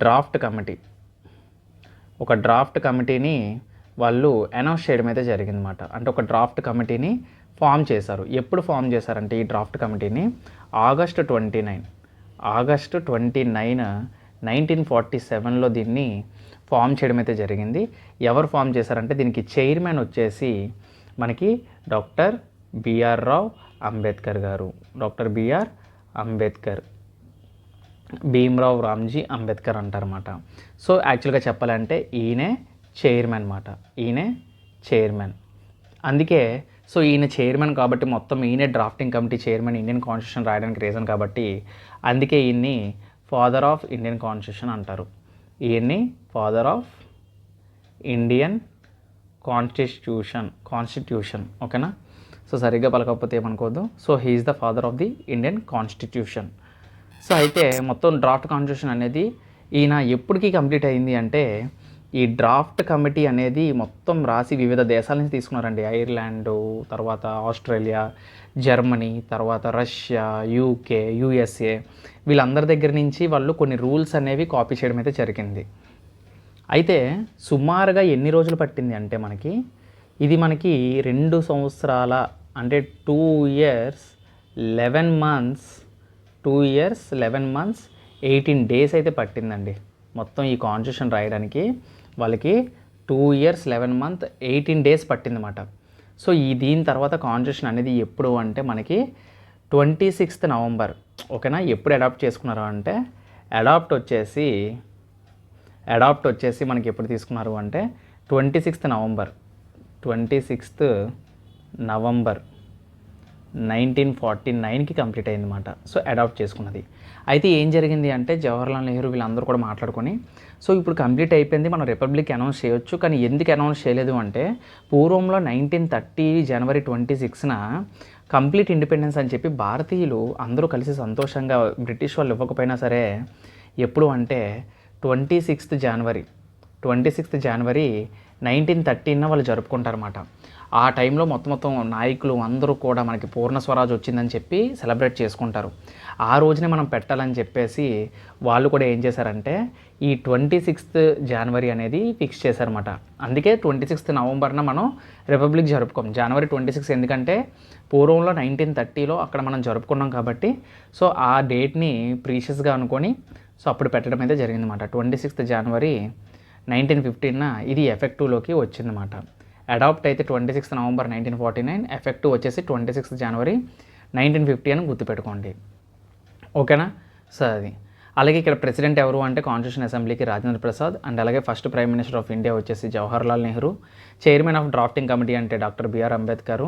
డ్రాఫ్ట్ కమిటీని వాళ్ళు అనౌన్స్ చేయడం అయితే జరిగిందన్నమాట. అంటే ఒక డ్రాఫ్ట్ కమిటీని ఫామ్ చేశారు. ఎప్పుడు ఫామ్ చేశారంటే ఈ డ్రాఫ్ట్ కమిటీని ఆగస్టు 29, 1947లో దీన్ని ఫామ్ చేయడం అయితే జరిగింది. ఎవరు ఫామ్ చేశారంటే దీనికి చైర్మన్ వచ్చేసి మనకి డాక్టర్ బిఆర్ రావ్ అంబేద్కర్ గారు. డాక్టర్ బిఆర్ అంబేద్కర్, భీమ్రావ్ రామ్జీ అంబేద్కర్ అంటారన్నమాట. సో యాక్చువల్గా చెప్పాలంటే ఈయనే చైర్మన్ అన్నమాట. ఈయనే చైర్మన్. అందుకే సో ఈయన చైర్మన్ కాబట్టి మొత్తం ఈయనే drafting committee chairman, Indian constitution రాయడానికి రీజన్ కాబట్టి అందుకే ఈయన్ని ఫాదర్ ఆఫ్ ఇండియన్ కాన్స్టిట్యూషన్ అంటారు. ఈయన్ని ఫాదర్ ఆఫ్ ఇండియన్ కాన్స్టిట్యూషన్. ఓకేనా, సో సరిగ్గా పలకపోతే ఏమనుకోవద్దు. So he is the father of the Indian constitution. So అయితే మొత్తం డ్రాఫ్ట్ కాన్స్టిట్యూషన్ అనేది ఈయన ఎప్పటికీ కంప్లీట్ అయింది అంటే ఈ డ్రాఫ్ట్ కమిటీ అనేది మొత్తం రాసి వివిధ దేశాల నుంచి తీసుకున్నారండి. ఐర్లాండ్, తర్వాత ఆస్ట్రేలియా, జర్మనీ, తర్వాత రష్యా, యూకే, యూఎస్ఏ, వీళ్ళందరి దగ్గర నుంచి వాళ్ళు కొన్ని రూల్స్ అనేవి కాపీ చేయడం అయితే జరిగింది. అయితే సుమారుగా ఎన్ని రోజులు పట్టింది అంటే ఇది మనకి 2 సంవత్సరాల అంటే 2 years 11 months 18 days అయితే పట్టిందండి. మొత్తం ఈ కాన్స్టిట్యూషన్ రాయడానికి వాళ్ళకి 2 years 11 months 18 days పట్టిందన్నమాట. సో దీని తర్వాత కాన్స్టిట్యూషన్ అనేది ఎప్పుడు అంటే మనకి 26th November. ఓకేనా, ఎప్పుడు అడాప్ట్ చేసుకున్నారు అంటే అడాప్ట్ వచ్చేసి మనకి ఎప్పుడు తీసుకున్నారు అంటే 26th November 1949కి కంప్లీట్ అయిందన్నమాట. సో అడాప్ట్ చేసుకున్నది. అయితే ఏం జరిగింది అంటే జవహర్లాల్ నెహ్రూ వీళ్ళందరూ కూడా మాట్లాడుకొని సో ఇప్పుడు కంప్లీట్ అయిపోయింది, మనం రిపబ్లిక్ అనౌన్స్ చేయొచ్చు. కానీ ఎందుకు అనౌన్స్ చేయలేదు అంటే పూర్వంలో 1930 January 26న కంప్లీట్ ఇండిపెండెన్స్ అని చెప్పి భారతీయులు అందరూ కలిసి సంతోషంగా, బ్రిటిష్ వాళ్ళు ఇవ్వకపోయినా సరే, ఎప్పుడు అంటే 26th January 1913 వాళ్ళు జరుపుకుంటారన్నమాట. ఆ టైంలో మొత్తం నాయకులు అందరూ కూడా మనకి పూర్ణ స్వరాజ్ వచ్చిందని చెప్పి సెలబ్రేట్ చేసుకుంటారు. ఆ రోజునే మనం పెట్టాలని చెప్పేసి వాళ్ళు కూడా ఏం చేశారంటే ఈ 26th January అనేది ఫిక్స్ చేశారన్నమాట. అందుకే 26th November మనం రిపబ్లిక్ జరుపుకోం. January 26 ఎందుకంటే పూర్వంలో 1930లో అక్కడ మనం జరుపుకున్నాం కాబట్టి సో ఆ డేట్ని ప్రీషియస్గా అనుకొని సో అప్పుడు పెట్టడం అయితే జరిగిందన్నమాట. 26th January 1915 ఇది ఎఫెక్టివ్లోకి వచ్చిందన్నమాట. అడాప్ట్ అయితే 26th November 1949, ఎఫెక్టివ్ వచ్చేసి 26th January 1950 అని గుర్తుపెట్టుకోండి. ఓకేనా, సో అది. అలాగే ఇక్కడ ప్రెసిడెంట్ ఎవరు అంటే కాన్స్టిట్యూషన్ అసెంబ్లీకి రాజేంద్ర ప్రసాద్, అండ్ అలాగే first prime minister of India వచ్చేసి Jawaharlal Nehru, chairman of drafting committee అంటే డాక్టర్ బిఆర్ అంబేద్కర్.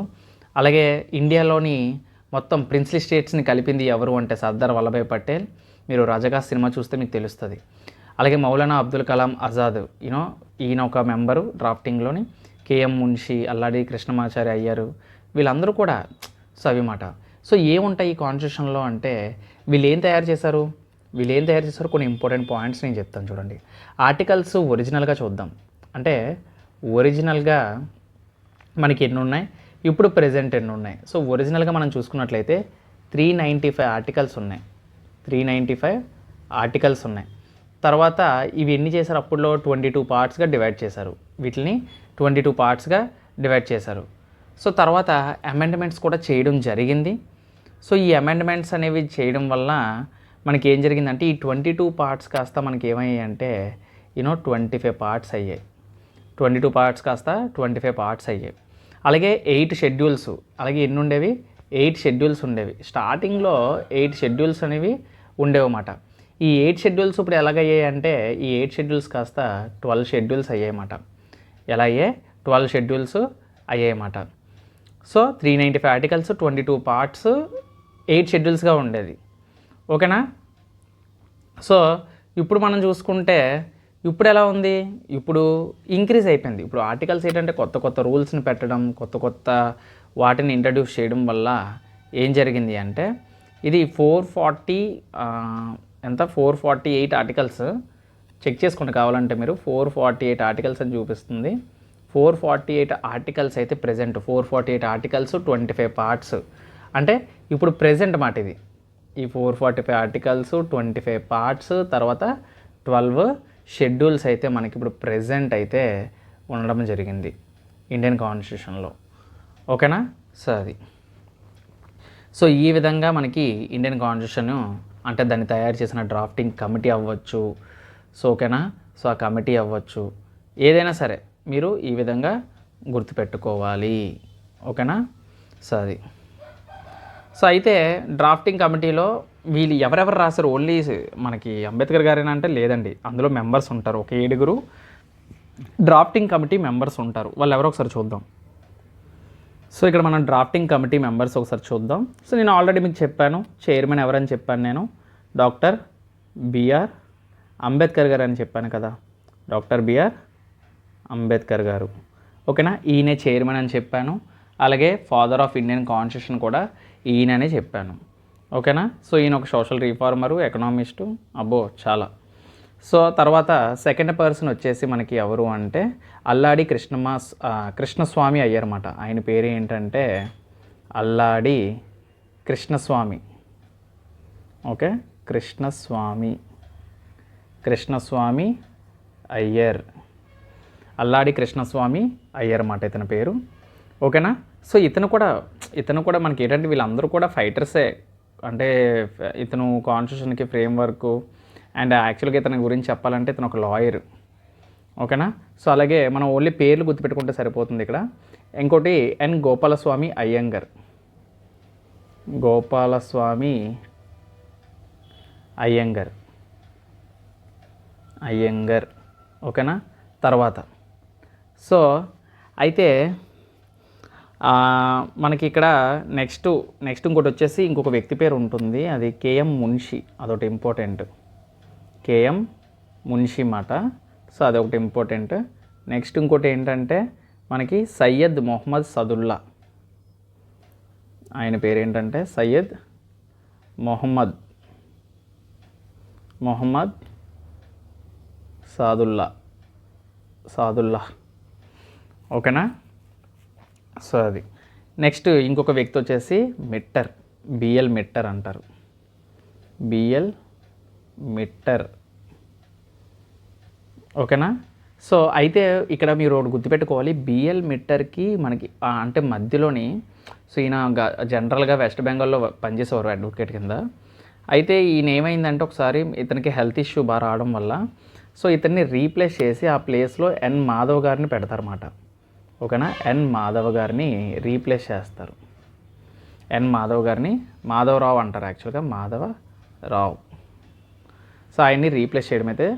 అలాగే ఇండియాలోని మొత్తం ప్రిన్స్లీ స్టేట్స్ని కలిపింది ఎవరు అంటే సర్దార్ వల్లభాయ్ పటేల్. మీరు రాజగా సినిమా చూస్తే మీకు తెలుస్తుంది. అలాగే మౌలానా అబ్దుల్ కలాం ఆజాద్, ఈయన ఒక మెంబరు డ్రాఫ్టింగ్లోని. కేఎం మున్షి, అల్లాడి కృష్ణమాచారి అయ్యారు, వీళ్ళందరూ కూడా సో అవి మాట. సో ఏముంటాయి ఈ కాన్స్టిట్యూషన్లో అంటే వీళ్ళు ఏం తయారు చేశారు కొన్ని ఇంపార్టెంట్ పాయింట్స్ నేను చెప్తాను చూడండి. ఆర్టికల్స్ ఒరిజినల్గా చూద్దాం. అంటే ఒరిజినల్గా మనకి ఎన్ని ఉన్నాయి, ఇప్పుడు ప్రెజెంట్ ఎన్ని ఉన్నాయి. సో ఒరిజినల్గా మనం చూసుకున్నట్లయితే 395 ఆర్టికల్స్ ఉన్నాయి. తర్వాత ఇవి ఎన్ని చేశారు, అప్పుడులో 22 పార్ట్స్గా డివైడ్ చేశారు. వీటిని 22 పార్ట్స్గా డివైడ్ చేశారు. సో తర్వాత అమెండ్మెంట్స్ కూడా చేయడం జరిగింది. సో ఈ అమెండ్మెంట్స్ అనేవి చేయడం వల్ల మనకి ఏం జరిగిందంటే ఈ 22 పార్ట్స్ కాస్త మనకి ఏమయ్యాయి అంటే 25 పార్ట్స్ అయ్యాయి. 22 పార్ట్స్ కాస్త 25 పార్ట్స్ అయ్యాయి. అలాగే 8 షెడ్యూల్స్, అలాగే ఎన్ని ఉండేవి, 8 షెడ్యూల్స్ ఉండేవి. స్టార్టింగ్లో 8 షెడ్యూల్స్ అనేవి ఉండేవన్నమాట. ఈ 8 షెడ్యూల్స్ ఇప్పుడు ఎలాగయ్యాయి అంటే ఈ 8 షెడ్యూల్స్ కాస్త 12 షెడ్యూల్స్ అయ్యాయన్నమాట. ఎలా అయ్యాయి, 12 షెడ్యూల్స్ అయ్యాయన్నమాట. సో 395 ఆర్టికల్స్, 22 పార్ట్స్, 8 షెడ్యూల్స్గా ఉండేది. ఓకేనా. సో ఇప్పుడు మనం చూసుకుంటే ఇప్పుడు ఎలా ఉంది, ఇప్పుడు ఇంక్రీజ్ అయిపోయింది. ఇప్పుడు ఆర్టికల్స్ ఏంటంటే కొత్త రూల్స్ని పెట్టడం, కొత్త వాటిని ఇంట్రడ్యూస్ చేయడం వల్ల ఏం జరిగింది అంటే ఇది 448 ఆర్టికల్స్ చెక్ చేసుకోండి కావాలంటే మీరు 448 ఆర్టికల్స్ అని చూపిస్తుంది. 448 ఆర్టికల్స్ అయితే ప్రెజెంట్ 448 ఆర్టికల్స్ 25 పార్ట్స్ అంటే ఇప్పుడు ప్రెజెంట్ మాట ఇది. ఈ 445 ఆర్టికల్స్ 25 పార్ట్స్ తర్వాత 12 షెడ్యూల్స్ అయితే మనకి ఇప్పుడు ప్రెజెంట్ అయితే ఉండడం జరిగింది ఇండియన్ కాన్స్టిట్యూషన్లో. ఓకేనా? సో అది సో ఈ విధంగా మనకి ఇండియన్ కాన్స్టిట్యూషన్ అంటే దాన్ని తయారు చేసిన డ్రాఫ్టింగ్ కమిటీ అవ్వచ్చు. సో ఓకేనా? సో ఆ కమిటీ అవ్వచ్చు, ఏదైనా సరే మీరు ఈ విధంగా గుర్తుపెట్టుకోవాలి. ఓకేనా? సో అది సో అయితే డ్రాఫ్టింగ్ కమిటీలో వీళ్ళు ఎవరెవరు రాశారు? ఓన్లీ మనకి అంబేద్కర్ గారేనా అంటే లేదండి, అందులో మెంబర్స్ ఉంటారు. ఒక 7 డ్రాఫ్టింగ్ కమిటీ మెంబర్స్ ఉంటారు. వాళ్ళు ఎవరో ఒకసారి చూద్దాం. సో ఇక్కడ మనం డ్రాఫ్టింగ్ కమిటీ మెంబర్స్ ఒకసారి చూద్దాం. సో నేను ఆల్రెడీ మీకు చెప్పాను చైర్మన్ ఎవరని చెప్పాను, నేను డాక్టర్ బిఆర్ అంబేద్కర్ గారు అని చెప్పాను కదా, డాక్టర్ బిఆర్ అంబేద్కర్ గారు. ఓకేనా? ఈయనే చైర్మన్ అని చెప్పాను. అలాగే ఫాదర్ ఆఫ్ ఇండియన్ కాన్స్టిట్యూషన్ కూడా ఈయననే చెప్పాను. ఓకేనా? సో ఈయన ఒక సోషల్ రిఫార్మరు, ఎకనామిస్టు, అబ్బో చాలా. సో తర్వాత సెకండ్ పర్సన్ వచ్చేసి మనకి ఎవరు అంటే అల్లాడి కృష్ణస్వామి అయ్యర్ అన్నమాట. ఆయన పేరు ఏంటంటే అల్లాడి కృష్ణస్వామి. ఓకే, కృష్ణస్వామి అయ్యర్, అల్లాడి కృష్ణస్వామి అయ్యర్ అన్నమాట ఇతని పేరు. ఓకేనా? సో ఇతను కూడా మనకి ఏంటంటే వీళ్ళందరూ కూడా ఫైటర్సే. అంటే ఇతను కాన్స్టిట్యూషన్కి ఫ్రేమ్వర్క్ అండ్ యాక్చువల్గా ఇతని గురించి చెప్పాలంటే ఇతను ఒక లాయర్. ఓకేనా? సో అలాగే మనం ఓన్లీ పేర్లు గుర్తుపెట్టుకుంటే సరిపోతుంది ఇక్కడ. ఇంకోటి ఎన్ గోపాలస్వామి అయ్యంగర్. ఓకేనా? తర్వాత సో అయితే మనకి ఇక్కడ నెక్స్ట్ ఇంకోటి వచ్చేసి ఇంకొక వ్యక్తి పేరు ఉంటుంది, అది కేఎం మున్షి. అదొకటి ఇంపార్టెంట్, కేఎం మున్షి మాట. సో అదొకటి ఇంపార్టెంట్. నెక్స్ట్ ఇంకోటి ఏంటంటే మనకి సయ్యద్ మొహమ్మద్ సదుల్లా. ఆయన పేరు ఏంటంటే సయ్యద్ మొహమ్మద్ సాదుల్లా. ఓకేనా? సో అది నెక్స్ట్ ఇంకొక వ్యక్తి వచ్చేసి మిట్టర్, బిఎల్ మిట్టర్ అంటారు, బిఎల్ మిట్టర్. ఓకేనా? సో అయితే ఇక్కడ మీరు ఒకటి గుర్తుపెట్టుకోవాలి, బిఎల్ మిట్టర్కి మనకి అంటే మధ్యలోని సో ఈయన జనరల్గా వెస్ట్ బెంగాల్లో పనిచేసేవారు అడ్వకేట్ కింద. అయితే ఈయన ఏమైందంటే ఒకసారి ఇతనికి హెల్త్ ఇష్యూ బాగా రావడం వల్ల సో ఇతన్ని రీప్లేస్ చేసి ఆ ప్లేస్లో ఎన్ మాధవ్ గారిని పెడతారన్నమాట. ఓకేనా? ఎన్ మాధవ్ గారిని రీప్లేస్ చేస్తారు. ఎన్ మాధవ్ గారిని మాధవరావు అంటారు, యాక్చువల్గా మాధవరావు. సో ఆయన్ని రీప్లేస్ చేయడం అయితే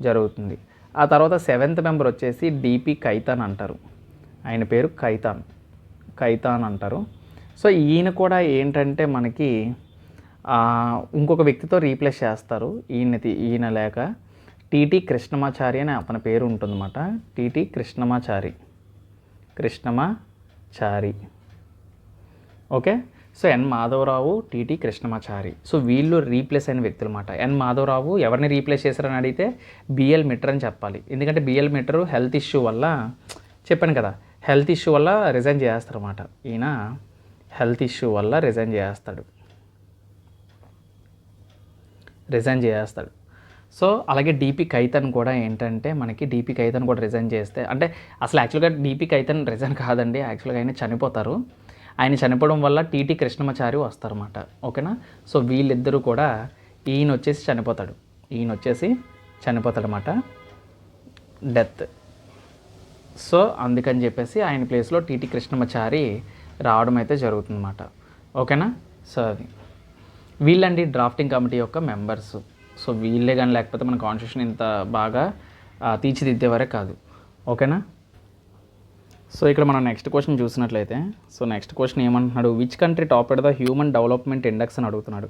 జరుగుతుంది. ఆ తర్వాత 7th మెంబర్ వచ్చేసి డిపి ఖైతాన్ అంటారు. ఆయన పేరు ఖైతాన్ అంటారు. సో ఈయన కూడా ఏంటంటే మనకి ఇంకొక వ్యక్తితో రీప్లేస్ చేస్తారు. ఈయన లేక టిటి కృష్ణమాచారి అని అతని పేరు ఉంటుందన్నమాట. టిటి కృష్ణమాచారి. ఓకే. సో ఎన్ మాధవరావు, టిటి కృష్ణమాచారి. సో వీళ్ళు రీప్లేస్ అయిన వ్యక్తులు అన్నమాట. ఎన్ మాధవరావు ఎవరిని రీప్లేస్ చేశారని అడిగితే బిఎల్ మిట్టర్ అని చెప్పాలి. ఎందుకంటే బిఎల్ మిట్టర్ హెల్త్ ఇష్యూ వల్ల చెప్పాను కదా, హెల్త్ ఇష్యూ వల్ల రిజైన్ చేస్తారు అన్నమాట. ఈయన హెల్త్ ఇష్యూ వల్ల రిజైన్ చేస్తాడు. సో అలాగే డిపి ఖైతాన్ కూడా ఏంటంటే మనకి డిపి ఖైతాన్ కూడా రిజైన్ చేస్తే, అంటే అసలు యాక్చువల్గా డిపి ఖైతాన్ రిజైన్ కాదండి, యాక్చువల్గా ఆయన చనిపోతారు. ఆయన చనిపోవడం వల్ల టిటి కృష్ణమాచారి వస్తారన్నమాట. ఓకేనా? సో వీళ్ళిద్దరూ కూడా ఈయన వచ్చేసి చనిపోతాడన్నమాట, డెత్. సో అందుకని చెప్పేసి ఆయన ప్లేస్లో టిటి కృష్ణమాచారి రావడం అయితే జరుగుతుందన్నమాట. ఓకేనా? సో అది వీళ్ళండి డ్రాఫ్టింగ్ కమిటీ యొక్క మెంబర్స్. సో వీళ్ళే కానీ లేకపోతే మన కాన్స్టిట్యూషన్ ఇంత బాగా తీర్చిదిద్దేవారే కాదు. ఓకేనా? సో ఇక్కడ మనం నెక్స్ట్ క్వశ్చన్ చూసినట్లయితే, సో నెక్స్ట్ క్వశ్చన్ ఏమంటున్నాడు, which country topped the human development index అని అడుగుతున్నాడు.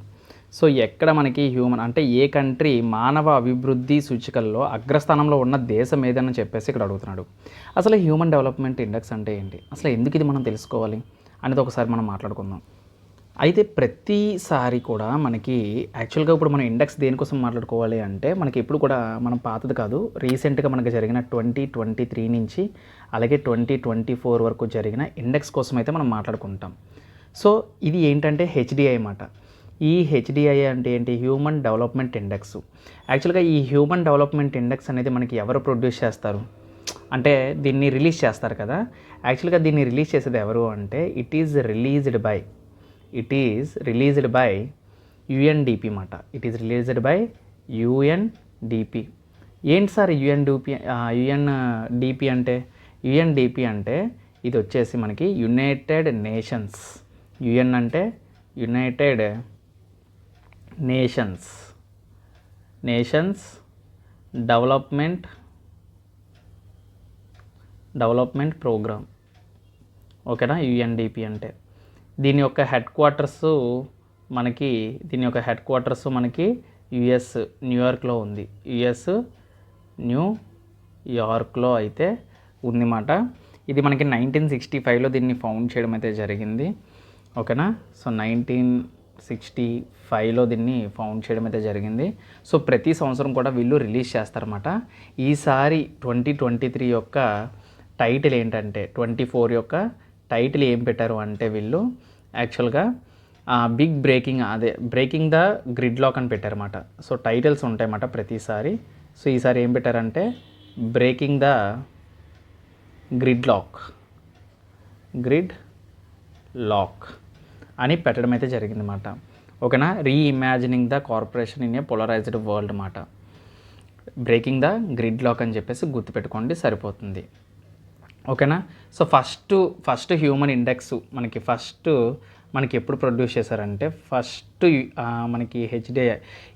సో ఎక్కడ మనకి హ్యూమన్ అంటే ఏ కంట్రీ మానవ అభివృద్ధి సూచికల్లో అగ్రస్థానంలో ఉన్న దేశం ఏదని చెప్పేసి ఇక్కడ అడుగుతున్నాడు. అసలు హ్యూమన్ డెవలప్మెంట్ ఇండెక్స్ అంటే ఏంటి, అసలు ఎందుకు ఇది మనం తెలుసుకోవాలి, అనేది ఒకసారి మనం మాట్లాడుకుందాం. అయితే ప్రతిసారి కూడా మనకి యాక్చువల్గా ఇప్పుడు మనం ఇండెక్స్ దేనికోసం మాట్లాడుకోవాలి అంటే మనకి ఎప్పుడు కూడా మనం పాతది కాదు, రీసెంట్గా మనకి జరిగిన 2023 నుంచి అలాగే 2024 వరకు జరిగిన ఇండెక్స్ కోసం అయితే మనం మాట్లాడుకుంటాం. సో ఇది ఏంటంటే హెచ్డిఐ అన్నమాట. ఈ హెచ్డిఐ అంటే ఏంటి? Human development index. యాక్చువల్గా ఈ హ్యూమన్ డెవలప్మెంట్ ఇండెక్స్ అనేది మనకి ఎవరు ప్రొడ్యూస్ చేస్తారు అంటే దీన్ని రిలీజ్ చేస్తారు కదా. యాక్చువల్గా దీన్ని రిలీజ్ చేసేది ఎవరు అంటే it is released by UNDP మాట. It is released by UNDP. ఏంటి సార్ యుఎన్డిపి అంటే? యుఎన్డిపి అంటే ఇది వచ్చేసి మనకి యునైటెడ్ నేషన్స్. యుఎన్ అంటే యునైటెడ్ నేషన్స్ డెవలప్మెంట్ ప్రోగ్రామ్. ఓకేనా? యుఎన్డిపి అంటే దీని యొక్క హెడ్ క్వార్టర్స్ మనకి యుఎస్ న్యూయార్క్లో ఉంది. యుఎస్ న్యూయార్క్లో అయితే ఉందిమాట. ఇది మనకి 1965లో దీన్ని ఫౌండ్ చేయడం అయితే జరిగింది. ఓకేనా? సో 1965లో దీన్ని ఫౌండ్ చేయడం అయితే జరిగింది. సో ప్రతి సంవత్సరం కూడా వీళ్ళు రిలీజ్ చేస్తారన్నమాట. ఈసారి 2023 యొక్క టైటిల్ ఏంటంటే 24 యొక్క టైటిల్ ఏం పెట్టారు అంటే వీళ్ళు యాక్చువల్గా బ్రేకింగ్ ద గ్రిడ్ లాక్ అని పెట్టారన్నమాట. సో టైటిల్స్ ఉంటాయన్నమాట ప్రతిసారి. సో ఈసారి ఏం పెట్టారంటే బ్రేకింగ్ ద గ్రిడ్ లాక్ అని పెట్టడం అయితే జరిగిందన్నమాట. ఓకేనా? Reimagining the corporation in a polarised world అన్నమాట. బ్రేకింగ్ ద గ్రిడ్ లాక్ అని చెప్పేసి గుర్తుపెట్టుకోండి, సరిపోతుంది. ఓకేనా? సో ఫస్ట్ హ్యూమన్ ఇండెక్స్ మనకి ఎప్పుడు ప్రొడ్యూస్ చేశారంటే మనకి హెచ్డిఐ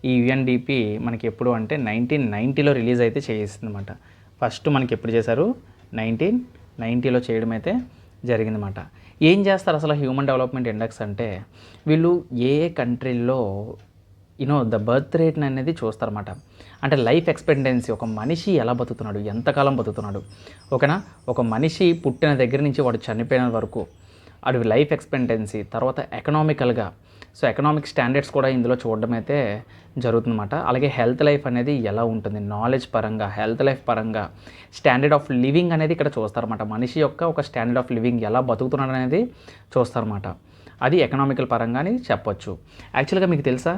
ఈ యుఎన్డిపి మనకి ఎప్పుడు అంటే 1990లో రిలీజ్ అయితే చేసిందన్నమాట. ఫస్ట్ మనకి ఎప్పుడు చేశారు? 1990లో చేయడం అయితే జరిగిందన్నమాట. ఏం చేస్తారు అసలు హ్యూమన్ డెవలప్మెంట్ ఇండెక్స్ అంటే? వీళ్ళు ఏ కంట్రీల్లో ద బర్త్ రేట్ అనేది చూస్తారన్నమాట. అంటే లైఫ్ ఎక్స్పెక్టెన్సీ, ఒక మనిషి ఎలా బతుకుతున్నాడు, ఎంతకాలం బతుకుతున్నాడు. ఓకేనా? ఒక మనిషి పుట్టిన దగ్గర నుంచి వాడు చనిపోయిన వరకు అది లైఫ్ ఎక్స్పెక్టెన్సీ. తర్వాత ఎకనామికల్గా, సో ఎకనామిక్ స్టాండర్డ్స్ కూడా ఇందులో చూడడం అయితే జరుగుతుందన్నమాట. అలాగే హెల్త్ లైఫ్ అనేది ఎలా ఉంటుంది, నాలెడ్జ్ పరంగా, హెల్త్ లైఫ్ పరంగా, స్టాండర్డ్ ఆఫ్ లివింగ్ అనేది ఇక్కడ చూస్తారన్నమాట. మనిషి యొక్క ఒక స్టాండర్డ్ ఆఫ్ లివింగ్ ఎలా బతుకుతున్నాడు అనేది చూస్తారన్నమాట. అది ఎకనామికల్ పరంగా అని చెప్పొచ్చు. యాక్చువల్గా మీకు తెలుసా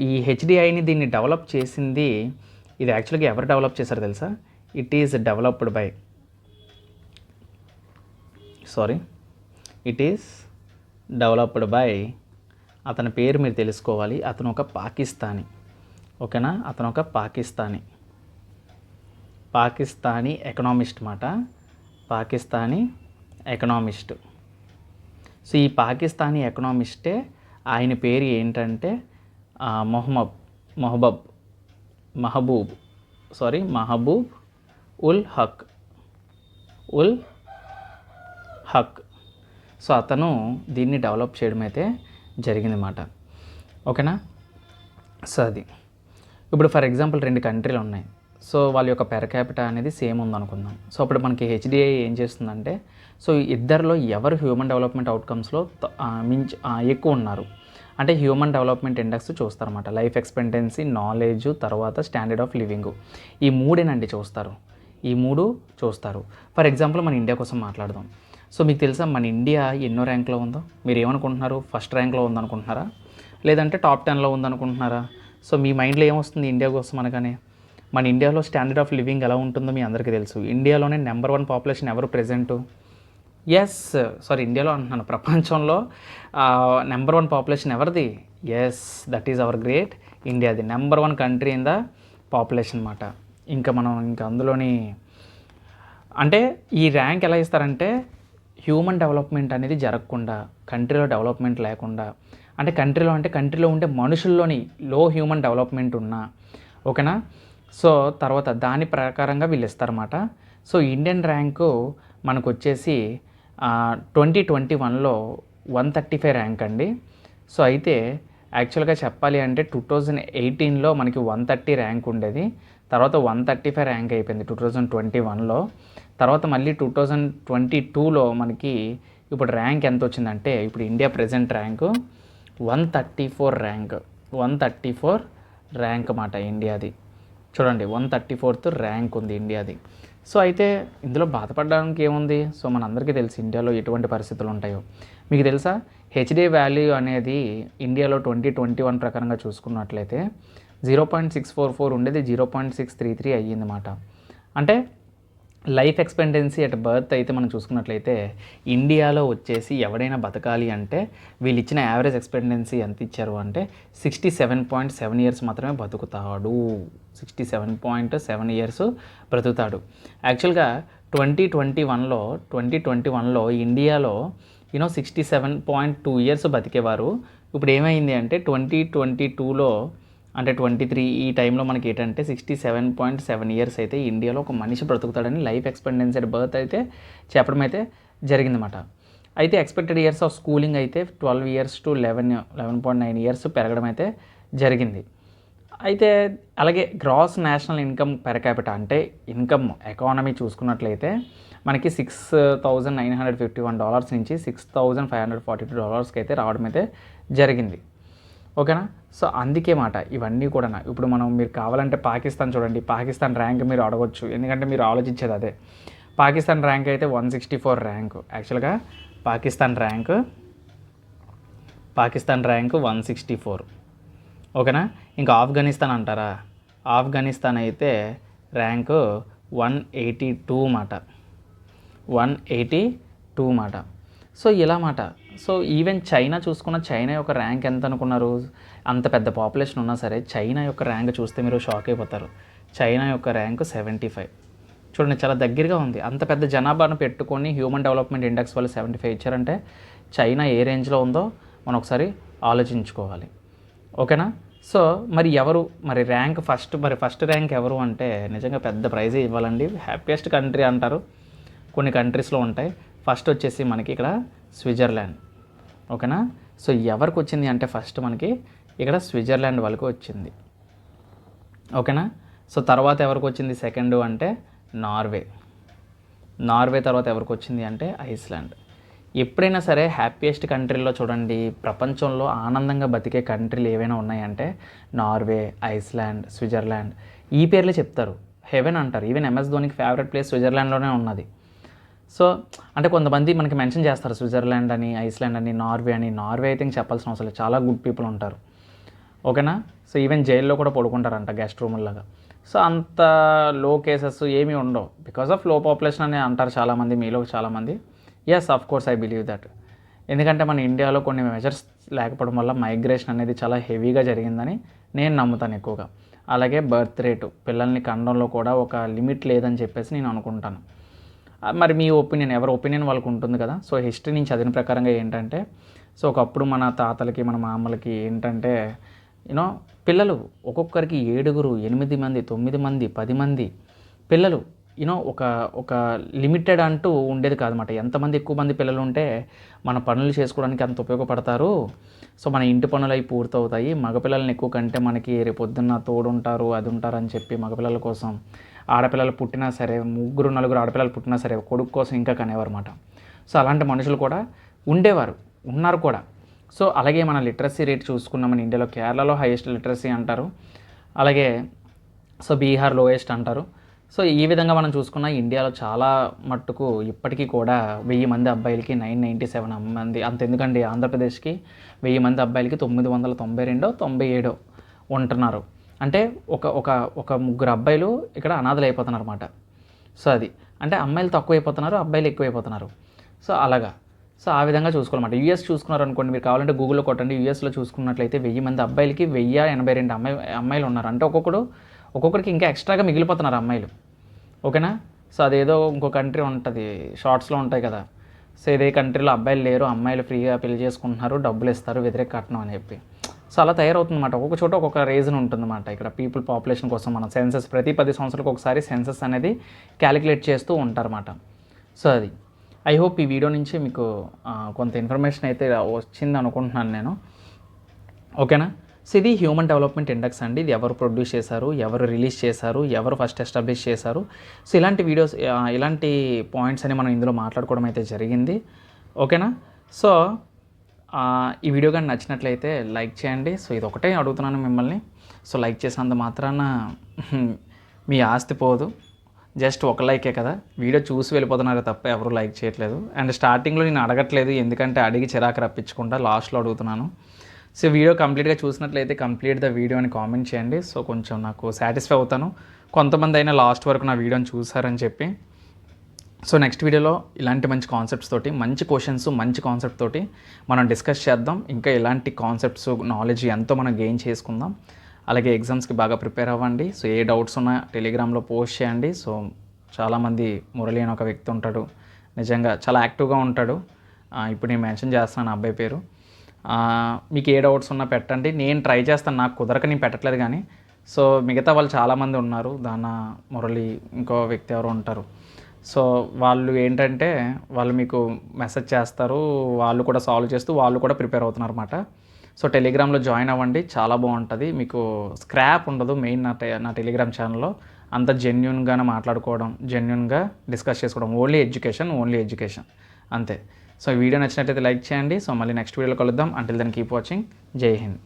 ఈ హెచ్డిఐని దీన్ని డెవలప్ చేసింది, ఇది యాక్చువల్గా ఎవరు డెవలప్ చేశారో తెలుసా? ఇట్ ఈజ్ డెవలప్డ్ బై అతని పేరు మీరు తెలుసుకోవాలి. అతను ఒక పాకిస్తానీ. ఓకేనా? అతను ఒక పాకిస్తానీ ఎకనామిస్ట్ మాట. పాకిస్తానీ ఎకనామిస్ట్. సో ఈ పాకిస్తానీ ఎకనామిస్టే, ఆయన పేరు ఏంటంటే మహబూబ్ ఉల్ హక్. సో అతను దీన్ని డెవలప్ చేయడం అయితే జరిగిందన్నమాట. ఓకేనా? సో అది ఇప్పుడు ఫర్ ఎగ్జాంపుల్ 2 కంట్రీలు ఉన్నాయి. సో వాళ్ళ యొక్క పెర్ క్యాపిటా అనేది సేమ్ ఉందనుకుందాం. సో అప్పుడు మనకి హెచ్డిఐ ఏం చేస్తుందంటే, సో ఇద్దరిలో ఎవరు హ్యూమన్ డెవలప్మెంట్ అవుట్కమ్స్లో ఎక్కువ ఉన్నారు అంటే హ్యూమన్ డెవలప్మెంట్ ఇండెక్స్ చూస్తారన్నమాట. లైఫ్ ఎక్స్పెక్టెన్సీ, నాలెడ్జ్, తర్వాత స్టాండర్డ్ ఆఫ్ లివింగ్, ఈ 3 చూస్తారు. ఫర్ ఎగ్జాంపుల్ మన ఇండియా కోసం మాట్లాడదాం. సో మీకు తెలుసా మన ఇండియా ఎన్నో ర్యాంక్లో ఉందో? మీరు ఏమనుకుంటున్నారు? ఫస్ట్ ర్యాంక్లో ఉందనుకుంటున్నారా, లేదంటే టాప్ 10లో ఉందనుకుంటున్నారా? సో మీ మైండ్లో ఏమొస్తుంది ఇండియా కోసం అనగానే? మన ఇండియాలో స్టాండర్డ్ ఆఫ్ లివింగ్ ఎలా ఉంటుందో మీ అందరికీ తెలుసు. ఇండియాలోనే నెంబర్ 1 పాపులేషన్ ఎవరు ప్రెజెంటు? ఇండియాలో అంటున్నాను, ప్రపంచంలో నెంబర్ 1 పాపులేషన్ ఎవరిది? దట్ ఈజ్ అవర్ గ్రేట్ ఇండియాది. Number 1 country in the population అన్నమాట. ఇంకా అందులోని అంటే ఈ ర్యాంక్ ఎలా ఇస్తారంటే హ్యూమన్ డెవలప్మెంట్ అనేది జరగకుండా, కంట్రీలో డెవలప్మెంట్ లేకుండా, అంటే కంట్రీలో ఉండే మనుషుల్లోని లో హ్యూమన్ డెవలప్మెంట్ ఉన్నా, ఓకేనా? సో తర్వాత దాని ప్రకారంగా వీళ్ళు ఇస్తారన్నమాట. సో ఇండియన్ ర్యాంకు మనకు వచ్చేసి 2021లో 135 ర్యాంక్ అండి. సో అయితే యాక్చువల్గా చెప్పాలి అంటే 2018లో మనకి 130 ర్యాంక్ ఉండేది, తర్వాత 135 ర్యాంక్ అయిపోయింది 2021లో. తర్వాత మళ్ళీ 2022లో మనకి ఇప్పుడు ర్యాంక్ ఎంత వచ్చిందంటే, ఇప్పుడు ఇండియా ప్రెజెంట్ ర్యాంకు 134 ర్యాంక్ మాట ఇండియాది. చూడండి 134th ర్యాంక్ ఉంది ఇండియాది. సో అయితే ఇందులో బాధపడడానికి ఏముంది? సో మనందరికీ తెలుసు ఇండియాలో ఎటువంటి పరిస్థితులు ఉంటాయో. మీకు తెలుసా హెచ్డి వాల్యూ అనేది ఇండియాలో 2021 ప్రకారంగా చూసుకున్నట్లయితే 0.644 ఉండేది 0.633 అయ్యిందన్నమాట. అంటే లైఫ్ ఎక్స్పెక్టెన్సీ అట్ బర్త్ అయితే మనం చూసుకున్నట్లయితే ఇండియాలో వచ్చేసి ఎవడైనా బతకాలి అంటే వీళ్ళు ఇచ్చిన యావరేజ్ ఎక్స్పెక్టెన్సీ ఎంత ఇచ్చారు అంటే 67.7 ఇయర్స్ మాత్రమే బతుకుతాడు. 67.7 ఇయర్స్ బ్రతుకుతాడు. యాక్చువల్గా 2021లో ఇండియాలో 67.2 ఇయర్స్ బతికేవారు. ఇప్పుడు ఏమైంది అంటే 2022లో అంటే 23 ఈ టైంలో మనకి ఏంటంటే 67.7 ఇయర్స్ అయితే ఇండియాలో ఒక మనిషి బ్రతుకుతాడని లైఫ్ ఎక్స్పెక్టెన్సీ అట్ బర్త్ అయితే చెప్పడం అయితే జరిగిందన్నమాట. అయితే ఎక్స్పెక్టెడ్ ఇయర్స్ ఆఫ్ స్కూలింగ్ అయితే 12 ఇయర్స్ టు 11.9 ఇయర్స్ పెరగడం అయితే జరిగింది. అయితే అలాగే gross national income per capita అంటే ఇన్కమ్ ఎకానమీ చూసుకున్నట్లయితే మనకి $6,951 నుంచి $6,542 అయితే రావడం అయితే జరిగింది. ఓకేనా? సో అందుకే మాట ఇవన్నీ కూడా ఇప్పుడు మీరు కావాలంటే పాకిస్తాన్ చూడండి, పాకిస్తాన్ ర్యాంక్ మీరు అడగొచ్చు, ఎందుకంటే మీరు ఆలోచించేది అదే. పాకిస్తాన్ ర్యాంక్ అయితే 164 ర్యాంకు. యాక్చువల్గా పాకిస్తాన్ ర్యాంక్ 164. ఓకేనా? ఇంకా ఆఫ్ఘనిస్తాన్ అంటారా? ఆఫ్ఘనిస్తాన్ అయితే ర్యాంకు 182 మాట. 182 మాట. సో ఇలా మాట. సో ఈవెన్ చైనా చూసుకున్న చైనా యొక్క ర్యాంక్ ఎంత అనుకున్నారు? అంత పెద్ద పాపులేషన్ ఉన్నా సరే చైనా యొక్క ర్యాంక్ చూస్తే మీరు షాక్ అయిపోతారు. చైనా యొక్క ర్యాంకు 75. చూడండి చాలా దగ్గరగా ఉంది. అంత పెద్ద జనాభాను పెట్టుకొని హ్యూమన్ డెవలప్మెంట్ ఇండెక్స్ వాళ్ళు 75 ఇచ్చారంటే చైనా ఏ రేంజ్లో ఉందో మనం ఒకసారి ఆలోచించుకోవాలి. ఓకేనా? సో మరి ర్యాంక్ ఫస్ట్ ర్యాంక్ ఎవరు అంటే నిజంగా పెద్ద ప్రైజే ఇవ్వాలండి. హ్యాపీయెస్ట్ కంట్రీ అంటారు, కొన్ని కంట్రీస్లో ఉంటాయి. ఫస్ట్ వచ్చేసి మనకి ఇక్కడ స్విట్జర్లాండ్. ఓకేనా? సో ఎవరికి వచ్చింది అంటే ఫస్ట్ మనకి ఇక్కడ స్విట్జర్లాండ్ వాళ్ళకి వచ్చింది. ఓకేనా? సో తర్వాత ఎవరికి వచ్చింది సెకండ్ అంటే నార్వే తర్వాత ఎవరికి వచ్చింది అంటే ఐస్లాండ్. ఎప్పుడైనా సరే హ్యాపీయెస్ట్ కంట్రీలో చూడండి, ప్రపంచంలో ఆనందంగా బతికే కంట్రీలు ఏవైనా ఉన్నాయంటే నార్వే, ఐస్లాండ్, స్విట్జర్లాండ్ ఈ పేర్లే చెప్తారు. హెవెన్ అంటారు. ఈవెన్ MS ధోనికి ఫేవరెట్ ప్లేస్ స్విట్జర్లాండ్లోనే ఉన్నది. సో అంటే కొంతమంది మనకి మెన్షన్ చేస్తారు స్విట్జర్లాండ్ అని, ఐస్లాండ్ అని, నార్వే అని. నార్వే అయితే చెప్పాల్సిన అవసరం లేదు, చాలా గుడ్ పీపుల్ ఉంటారు. ఓకేనా? సో ఈవెన్ జైల్లో కూడా పడుకుంటారంట గెస్ట్ రూముల్లాగా. సో అంత లో కేసెస్ ఏమీ ఉండవు, బికాస్ ఆఫ్ లో పాపులేషన్ అని అంటారు చాలామంది, మీలో చాలామంది. Yes, of course I believe that. ఎందుకంటే మన ఇండియాలో కొన్ని మెజర్స్ లేకపోవడం వల్ల మైగ్రేషన్ అనేది చాలా హెవీగా జరిగిందని నేను నమ్ముతాను ఎక్కువగా. అలాగే బర్త్ రేటు, పిల్లల్ని కనడంలో కూడా ఒక లిమిట్ లేదని చెప్పేసి నేను అనుకుంటాను. మరి మీ ఒపీనియన్, ఎవరి ఒపీనియన్ వాళ్ళకు ఉంటుంది కదా. సో హిస్టరీ నుంచి చదివిన ప్రకారంగా ఏంటంటే, సో ఒకప్పుడు మన తాతలకి మన మామలకి ఏంటంటే పిల్లలు ఒక్కొక్కరికి 7, 8 మంది, 9 మంది, 10 మంది పిల్లలు ఒక లిమిటెడ్ అంటూ ఉండేది కాదన్నమాట. ఎంతమంది ఎక్కువ మంది పిల్లలు ఉంటే మన పనులు చేసుకోవడానికి అంత ఉపయోగపడతారు. సో మన ఇంటి పనులు అవి పూర్తవుతాయి. మగపిల్లల్ని ఎక్కువ కంటే మనకి రేపొద్దున్న తోడుంటారు, అది ఉంటారని చెప్పి మగపిల్లల కోసం, ఆడపిల్లలు పుట్టినా సరే 3, 4 ఆడపిల్లలు పుట్టినా సరే కొడుకు కోసం ఇంకా కనేవారు అన్నమాట. సో అలాంటి మనుషులు కూడా ఉన్నారు కూడా. సో అలాగే మన లిటరసీ రేట్ చూసుకున్నాం, మన ఇండియాలో కేరళలో హైయెస్ట్ లిటరసీ అంటారు, అలాగే సో బీహార్ లోయెస్ట్ అంటారు. సో ఈ విధంగా మనం చూసుకున్న ఇండియాలో చాలా మట్టుకు ఇప్పటికీ కూడా 1000 మంది అబ్బాయిలకి 997 మంది, అంతెందుకండి ఆంధ్రప్రదేశ్కి 1000 మంది అబ్బాయిలకి 992, 97 ఉంటున్నారు. అంటే ఒక 3 అబ్బాయిలు ఇక్కడ అనాథలు అయిపోతున్నారు అన్నమాట. సో అది అంటే అమ్మాయిలు తక్కువ అయిపోతున్నారు, అబ్బాయిలు ఎక్కువ అయిపోతున్నారు. సో అలాగా. సో ఆ విధంగా చూసుకోవాలన్నమాట. యూఎస్ చూసుకున్నారు అనుకోండి, మీరు కావాలంటే గూగుల్లో కొట్టండి. యూఎస్లో చూసుకున్నట్లయితే 1000 మంది అబ్బాయిలకి 1082 అమ్మాయిలు ఉన్నారు. అంటే ఒక్కొక్కరికి ఇంకా ఎక్స్ట్రాగా మిగిలిపోతున్నారు అమ్మాయిలు. ఓకేనా? సో అదేదో ఇంకో కంట్రీ ఉంటుంది, షార్ట్స్లో ఉంటాయి కదా. సో ఇదే కంట్రీలో అబ్బాయిలు లేరు, అమ్మాయిలు ఫ్రీగా పెళ్లి చేసుకుంటున్నారు, డబ్బులు ఇస్తారు, వ్యతిరేక కట్నం అని చెప్పి. సో అలా తయారవుతుందన్నమాట. ఒక్కొక్క చోట ఒక్కొక్క రీజన్ ఉంటుందన్నమాట. ఇక్కడ పీపుల్ పాపులేషన్ కోసం మనం సెన్సస్ ప్రతి 10 సంవత్సరాలకు ఒకసారి సెన్సస్ అనేది క్యాలిక్యులేట్ చేస్తూ ఉంటారన్నమాట. సో అది ఐ హోప్ ఈ వీడియో నుంచి మీకు కొంత ఇన్ఫర్మేషన్ అయితే వచ్చింది అనుకుంటున్నాను నేను. ఓకేనా. సో ఇది హ్యూమన్ డెవలప్మెంట్ ఇండెక్స్ అండి. ఇది ఎవరు ప్రొడ్యూస్ చేశారు, ఎవరు రిలీజ్ చేశారు, ఎవరు ఫస్ట్ ఎస్టాబ్లిష్ చేశారు. సో ఇలాంటి వీడియోస్ ఇలాంటి పాయింట్స్ అని మనం ఇందులో మాట్లాడుకోవడం అయితే జరిగింది. ఓకేనా. సో ఈ వీడియో కానీ నచ్చినట్లయితే లైక్ చేయండి. సో ఇది ఒకటే అడుగుతున్నాను మిమ్మల్ని. సో లైక్ చేసినంత మాత్రాన మీ ఆస్తి పోదు. జస్ట్ ఒక లైకే కదా, వీడియో చూసి వెళ్ళిపోతున్నారు తప్ప ఎవరు లైక్ చేయట్లేదు. అండ్ స్టార్టింగ్లో నేను అడగట్లేదు, ఎందుకంటే అడిగి చిరాకు రప్పించకుండా లాస్ట్లో అడుగుతున్నాను. సో వీడియో కంప్లీట్గా చూసినట్లయితే కంప్లీట్ ద వీడియో అని కామెంట్ చేయండి. సో కొంచెం నాకు సాటిస్ఫై అవుతాను, కొంతమంది అయినా లాస్ట్ వరకు నా వీడియోని చూసారని చెప్పి. సో నెక్స్ట్ వీడియోలో ఇలాంటి మంచి కాన్సెప్ట్స్ తోటి, మంచి క్వశ్చన్స్, మంచి కాన్సెప్ట్ తోటి మనం డిస్కస్ చేద్దాం. ఇంకా ఇలాంటి కాన్సెప్ట్స్, నాలెడ్జ్ ఎంతో మనం గెయిన్ చేసుకుందాం. అలాగే ఎగ్జామ్స్కి బాగా ప్రిపేర్ అవ్వండి. సో ఏ డౌట్స్ ఉన్నా టెలిగ్రామ్లో పోస్ట్ చేయండి. సో చాలామంది మురళి అని ఒక వ్యక్తి ఉంటాడు, నిజంగా చాలా యాక్టివ్గా ఉంటాడు. ఇప్పుడు నేను మెన్షన్ చేస్తున్నాను అబ్బాయి పేరు. మీకు ఏ డౌట్స్ ఉన్నా పెట్టండి, నేను ట్రై చేస్తాను. నాకు కుదరక నేను పెట్టట్లేదు కానీ. సో మిగతా వాళ్ళు చాలామంది ఉన్నారు, దాన మురళి, ఇంకో వ్యక్తి ఎవరు ఉంటారు. సో వాళ్ళు ఏంటంటే వాళ్ళు మీకు మెసేజ్ చేస్తారు, వాళ్ళు కూడా సాల్వ్ చేస్తూ వాళ్ళు కూడా ప్రిపేర్ అవుతున్నారు అన్నమాట. సో టెలిగ్రామ్లో జాయిన్ అవ్వండి, చాలా బాగుంటుంది. మీకు స్క్రాప్ ఉండదు. మెయిన్ నా టెలిగ్రామ్ ఛానల్లో అంత జెన్యున్గానే మాట్లాడుకోవడం, జెన్యున్గా డిస్కస్ చేసుకోవడం, ఓన్లీ ఎడ్యుకేషన్ అంతే. సో ఈ వీడియో నచ్చినట్లయితే లైక్ చేయండి. సో మళ్ళీ నెక్స్ట్ వీడియోలో కలుద్దాం. Until then keep watching. జై హింద్.